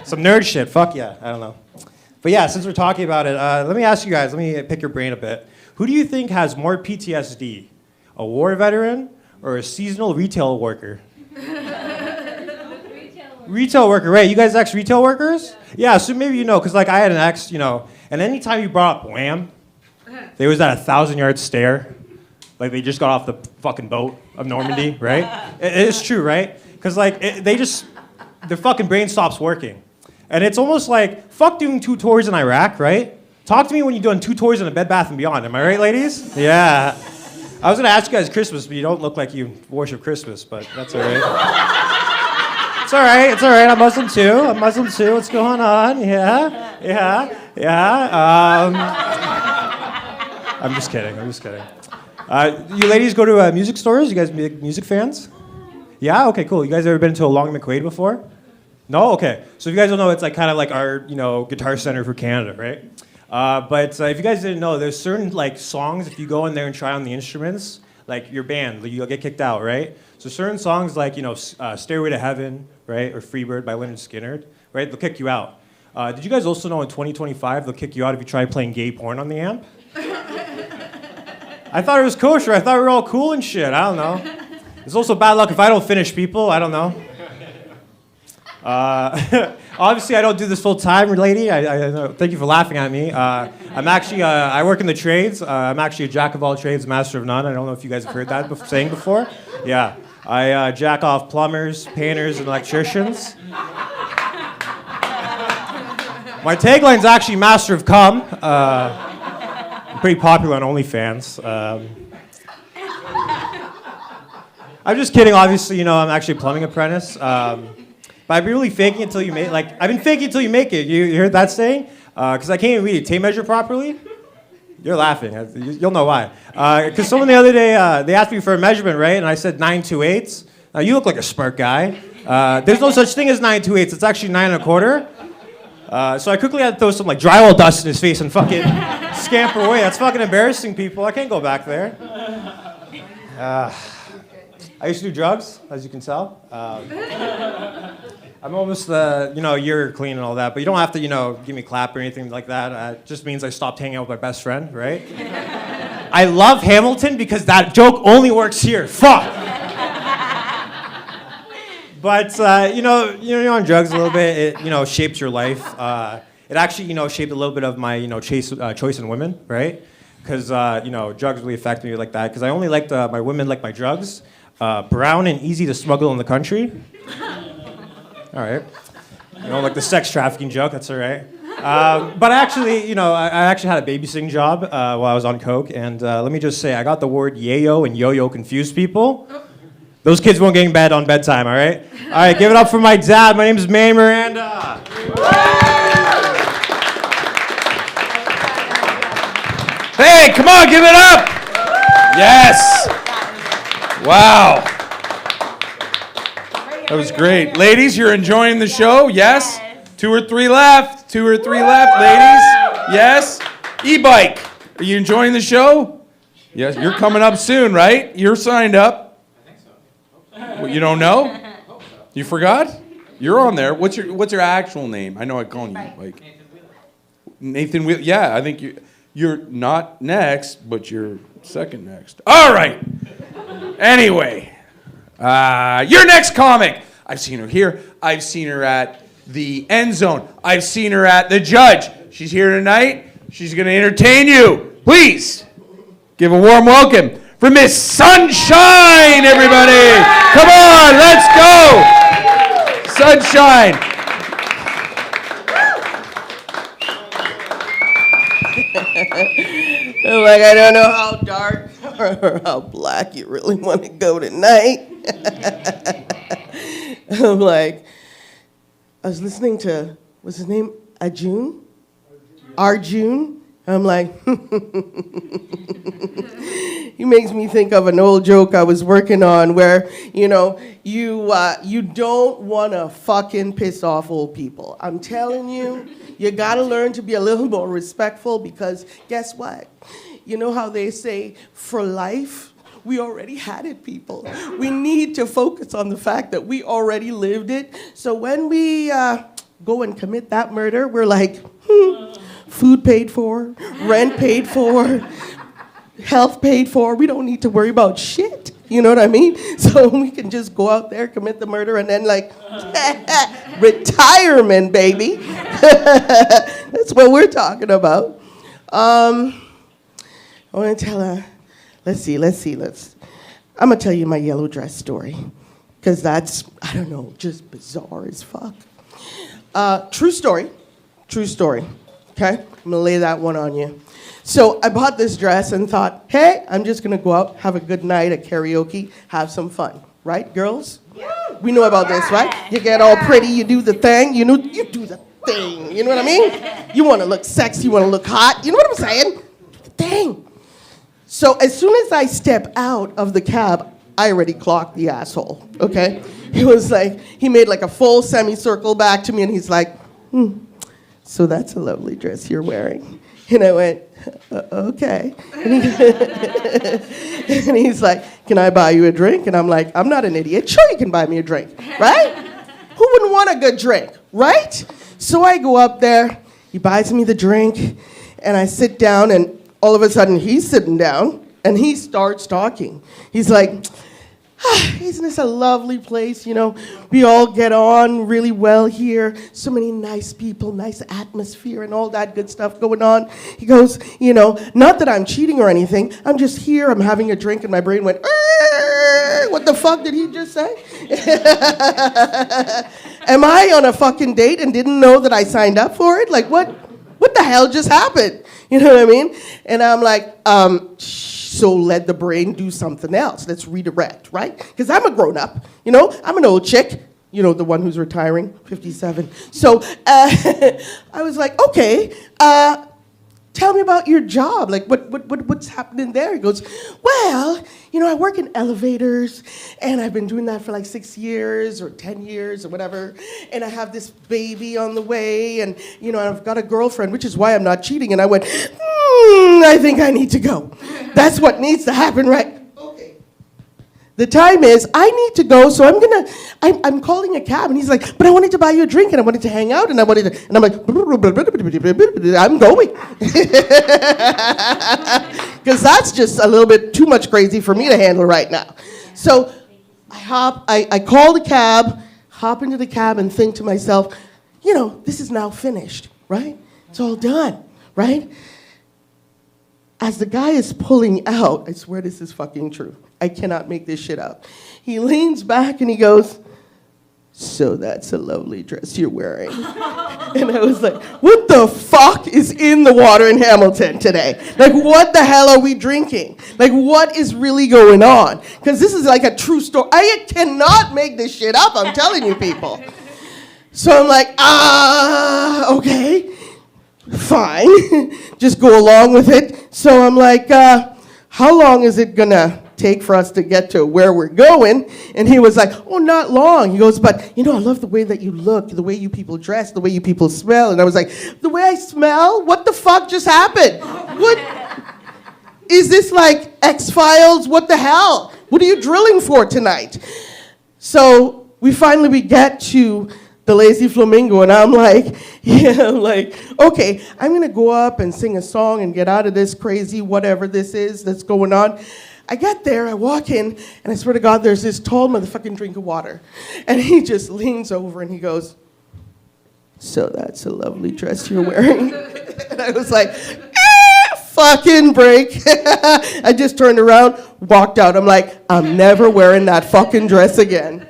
Some nerd shit. Fuck yeah. I don't know. But yeah, since we're talking about it, let me ask you guys, let me pick your brain a bit. Who do you think has more PTSD? A war veteran or a seasonal retail worker? Retail worker, right? You guys ex-retail workers? Yeah, so maybe because I had an ex, and anytime you brought up Wham, they was that 1,000-yard stare. Like they just got off the fucking boat of Normandy, right? It is true, right? Because their fucking brain stops working. And it's almost like, fuck doing 2 tours in Iraq, right? Talk to me when you're doing 2 tours in a Bed Bath & Beyond. Am I right, ladies? Yeah. I was going to ask you guys Christmas, but you don't look like you worship Christmas, but that's all right. It's all right. It's all right. I'm Muslim too. What's going on? Yeah. I'm just kidding. You ladies go to music stores? You guys music fans? Yeah? Okay, cool. You guys ever been to a Long McQuaid before? No? Okay. So if you guys don't know, it's kind of like our, Guitar Center for Canada, right? But if you guys didn't know, there's certain songs, if you go in there and try on the instruments, like your band, you'll get kicked out, right? So certain songs like, Stairway to Heaven, right? Or Freebird by Lynyrd Skynyrd, right? They'll kick you out. Did you guys also know in 2025 they'll kick you out if you try playing gay porn on the amp? I thought it was kosher. I thought we were all cool and shit. I don't know. It's also bad luck if I don't finish people. I don't know. Obviously, I don't do this full time, lady. I thank you for laughing at me. I'm actually, I work in the trades. I'm actually a jack of all trades, master of none. I don't know if you guys have heard that saying before. Yeah, I jack off plumbers, painters, and electricians. My tagline's actually master of cum. I'm pretty popular on OnlyFans. I'm just kidding. Obviously, I'm actually a plumbing apprentice. But I've been really faking it until you make I've been faking it until you make it. You heard that saying? Because I can't even read a tape measure properly. You're laughing. You'll know why. Because someone the other day, they asked me for a measurement, right? And I said 9 2/8. Now, you look like a smart guy. There's no such thing as 9 2/8. It's actually 9 1/4. So I quickly had to throw some drywall dust in his face and fucking scamper away. That's fucking embarrassing, people. I can't go back there. I used to do drugs, as you can tell. I'm almost a year clean and all that, but you don't have to, give me a clap or anything like that. It just means I stopped hanging out with my best friend, right? I love Hamilton because that joke only works here. Fuck. But you're on drugs a little bit. It shapes your life. It actually shaped a little bit of my choice in women, right? Because drugs really affect me like that. Because I only liked my women like my drugs. Brown and easy to smuggle in the country. All right. Like the sex trafficking joke, that's all right. But actually, I actually had a babysitting job while I was on coke, and let me just say, I got the word yayo and yo-yo confused people. Those kids won't get in bed on bedtime, all right? All right, give it up for my dad. My name is May Miranda. Hey, come on, give it up! Yes! Wow. That was great. Ladies, you're enjoying the show? Yes? 2 or 3 left. 2 or 3 left, ladies. Yes? E-bike, are you enjoying the show? Yes, you're coming up soon, right? You're signed up. I think so. Well, you don't know? You forgot? You're on there. What's your actual name? I know I'm calling you like Nathan Wheeler. Yeah, I think you're not next, but you're second next. All right. Anyway, your next comic. I've seen her here. I've seen her at the End Zone. I've seen her at the Judge. She's here tonight. She's going to entertain you. Please give a warm welcome for Miss Sunshine, everybody. Come on, let's go. Sunshine. Like, I don't know how dark or how black you really want to go tonight. I'm like, I was listening to, what's his name? Arjun. I'm like, he makes me think of an old joke I was working on where, you don't want to fucking piss off old people. I'm telling you, you got to learn to be a little more respectful because guess what? You know how they say, for life, we already had it, people. We need to focus on the fact that we already lived it. So when we go and commit that murder, we're like, food paid for, rent paid for, health paid for. We don't need to worry about shit. You know what I mean? So we can just go out there, commit the murder, and then retirement, baby. That's what we're talking about. I want to tell let's see. I'm going to tell you my yellow dress story. Because that's, I don't know, just bizarre as fuck. True story. Okay? I'm going to lay that one on you. So I bought this dress and thought, hey, I'm just going to go out, have a good night at karaoke, have some fun. Right, girls? Yeah. We know about this, right? You get all pretty, you do the thing, you do the thing. You know what I mean? You want to look sexy, you want to look hot. You know what I'm saying? The thing. So as soon as I step out of the cab, I already clocked the asshole, okay? He made like a full semicircle back to me and he's like, so that's a lovely dress you're wearing. And I went, okay. And he's like, can I buy you a drink? And I'm like, I'm not an idiot. Sure you can buy me a drink, right? Who wouldn't want a good drink, right? So I go up there, he buys me the drink, and I sit down, and all of a sudden he's sitting down, and he starts talking. He's like, isn't this a lovely place? We all get on really well here. So many nice people, nice atmosphere, and all that good stuff going on. He goes, not that I'm cheating or anything. I'm just here. I'm having a drink, and my brain went, what the fuck did he just say? Am I on a fucking date and didn't know that I signed up for it? Like, what the hell just happened? You know what I mean? And I'm like, so let the brain do something else. Let's redirect, right? Because I'm a grown-up, I'm an old chick, the one who's retiring, 57. So I was like, okay, tell me about your job. Like, what's happening there? He goes, well, I work in elevators, and I've been doing that for like 6 years or 10 years or whatever, and I have this baby on the way, and, I've got a girlfriend, which is why I'm not cheating. And I went, I think I need to go. That's what needs to happen, right? Okay. The time is, I need to go, so I'm calling a cab, and he's like, but I wanted to buy you a drink, and I wanted to hang out, and I'm like, I'm going. Because that's just a little bit too much crazy for me to handle right now. So I call the cab, hop into the cab, and think to myself, this is now finished, right? It's all done, right? As the guy is pulling out, I swear this is fucking true. I cannot make this shit up. He leans back and he goes, so that's a lovely dress you're wearing. And I was like, what the fuck is in the water in Hamilton today? Like, what the hell are we drinking? Like, what is really going on? Because this is like a true story. I cannot make this shit up, I'm telling you people. So I'm like, okay, fine. Just go along with it. So I'm like, how long is it gonna take for us to get to where we're going? And he was like, oh, not long. He goes, but I love the way that you look, the way you people dress, the way you people smell. And I was like, the way I smell? What the fuck just happened? What? Is this like X-Files? What the hell? What are you drilling for tonight? So we get to the Lazy Flamingo, and I'm like, okay, I'm gonna go up and sing a song and get out of this crazy whatever this is that's going on. I get there, I walk in, and I swear to God, there's this tall motherfucking drink of water. And he just leans over and he goes, so that's a lovely dress you're wearing. And I was like, fucking break. I just turned around, walked out. I'm like, I'm never wearing that fucking dress again.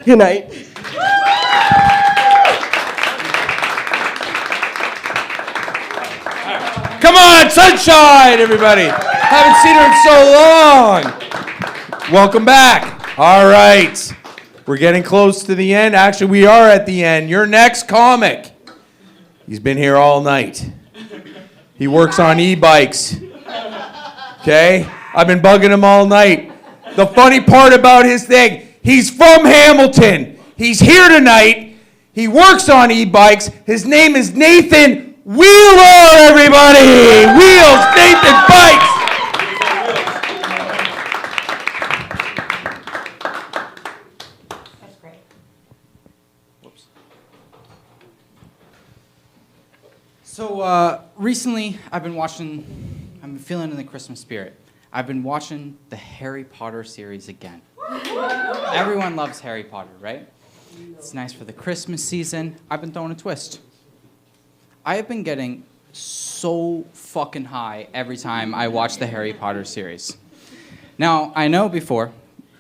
Good night. Come on, Sunshine, everybody. Haven't seen her in so long. Welcome back. All right. We're getting close to the end. Actually, we are at the end. Your next comic. He's been here all night. He works on e-bikes. Okay? I've been bugging him all night. The funny part about his thing, he's from Hamilton. He's here tonight. He works on e-bikes. His name is Nathan Wheeler, everybody! Wheels, Nathan Bikes! That's great. Whoops. So recently, I've been feeling in the Christmas spirit. I've been watching the Harry Potter series again. Everyone loves Harry Potter, right? It's nice for the Christmas season. I've been throwing a twist. I have been getting so fucking high every time I watch the Harry Potter series. Now, I know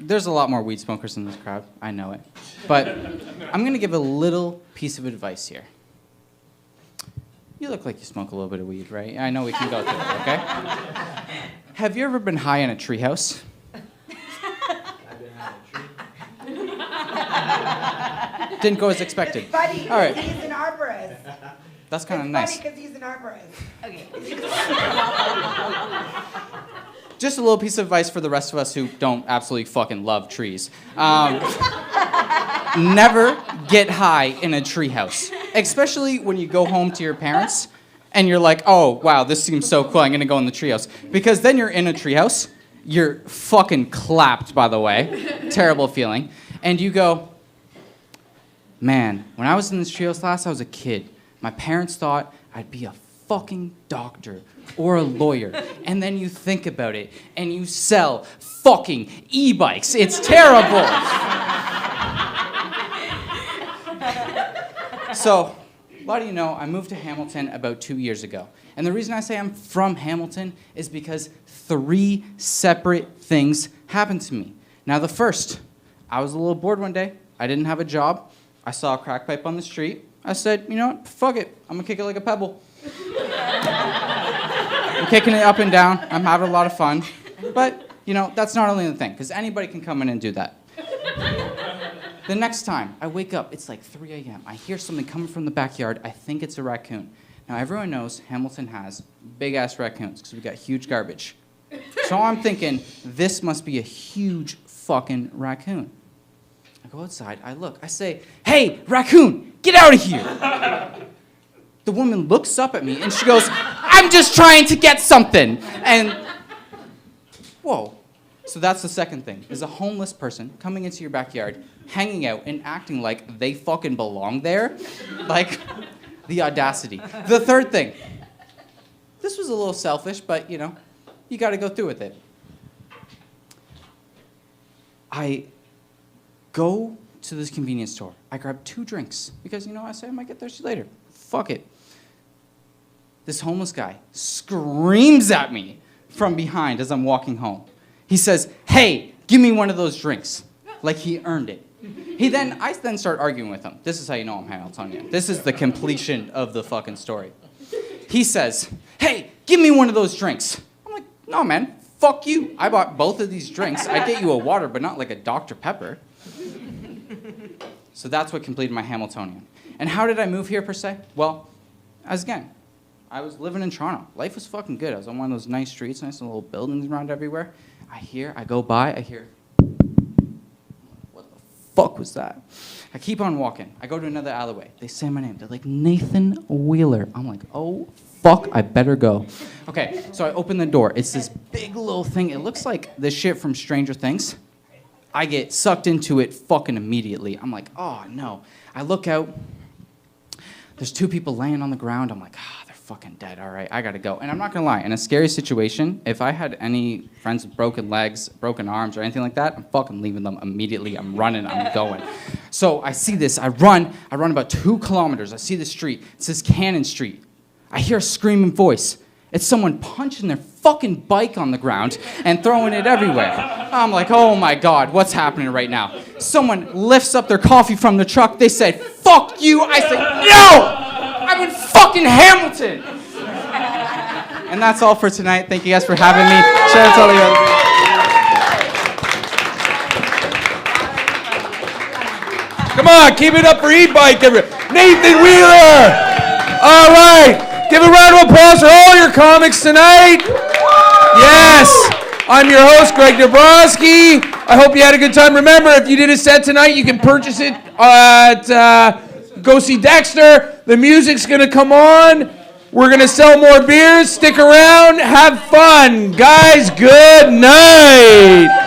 there's a lot more weed smokers in this crowd. I know it. But I'm going to give a little piece of advice here. You look like you smoke a little bit of weed, right? I know we can go through it, okay? Have you ever been high in a treehouse? Didn't go as expected. It's funny, all right. he's an arborist. That's kind of nice. It's funny because he's an arborist. Okay. Just a little piece of advice for the rest of us who don't absolutely fucking love trees. Never get high in a treehouse, especially when you go home to your parents and you're like, oh, wow, this seems so cool. I'm going to go in the treehouse. Because then you're in a treehouse. You're fucking clapped, by the way. Terrible feeling. And you go, man, when I was in this treehouse class, I was a kid. My parents thought I'd be a fucking doctor or a lawyer. And then you think about it, and you sell fucking e-bikes. It's terrible. So, a lot of you know, I moved to Hamilton about 2 years ago. And the reason I say I'm from Hamilton is because 3 separate things happened to me. Now, the first, I was a little bored one day. I didn't have a job. I saw a crack pipe on the street. I said, you know what, fuck it. I'm gonna kick it like a pebble. I'm kicking it up and down. I'm having a lot of fun. But, you know, that's not only the thing, because anybody can come in and do that. The next time I wake up, it's like 3 a.m. I hear something coming from the backyard. I think it's a raccoon. Now, everyone knows Hamilton has big-ass raccoons, because we got huge garbage. So I'm thinking, this must be a huge fucking raccoon. I go outside, I look, I say, hey, raccoon, get out of here. The woman looks up at me and she goes, I'm just trying to get something. And, whoa. So that's the second thing, is a homeless person coming into your backyard, hanging out and acting like they fucking belong there. Like, the audacity. The third thing, this was a little selfish, but you know, you gotta go through with it. I go to this convenience store. I grab 2 drinks because, you know, I say I might get thirsty later. Fuck it. This homeless guy screams at me from behind as I'm walking home. He says, hey, give me one of those drinks. Like he earned it. I then start arguing with him. This is how you know I'm Hamiltonian. This is the completion of the fucking story. He says, hey, give me one of those drinks. I'm like, no, man, fuck you. I bought both of these drinks. I'd get you a water, but not like a Dr. Pepper. So that's what completed my Hamiltonian. And how did I move here, per se? Well, I was living in Toronto. Life was fucking good. I was on one of those nice streets, nice little buildings around everywhere. I go by, I hear, what the fuck was that? I keep on walking. I go to another alleyway. They say my name. They're like, Nathan Wheeler. I'm like, oh, fuck, I better go. Okay, so I open the door. It's this big little thing. It looks like the shit from Stranger Things. I get sucked into it fucking immediately. I'm like, oh, no. I look out. There's 2 people laying on the ground. I'm like, they're fucking dead. All right, I gotta go. And I'm not gonna lie, in a scary situation, if I had any friends with broken legs, broken arms, or anything like that, I'm fucking leaving them immediately. I'm running, I'm going. So I see this, I run about 2 kilometers. I see the street. It says Cannon Street. I hear a screaming voice. It's someone punching their fucking bike on the ground and throwing it everywhere. I'm like, oh my God, what's happening right now? Someone lifts up their coffee from the truck. They said, fuck you. I said, no, I'm in fucking Hamilton. And that's all for tonight. Thank you guys for having me. Shout out to all the other people. Come on, keep it up for E-Bike. Nathan Wheeler. All right. Give a round of applause for all your comics tonight. Yes, I'm your host, Greg Dobroski. I hope you had a good time. Remember, if you did a set tonight, you can purchase it at Go See Dexter. The music's going to come on. We're going to sell more beers. Stick around. Have fun. Guys, good night.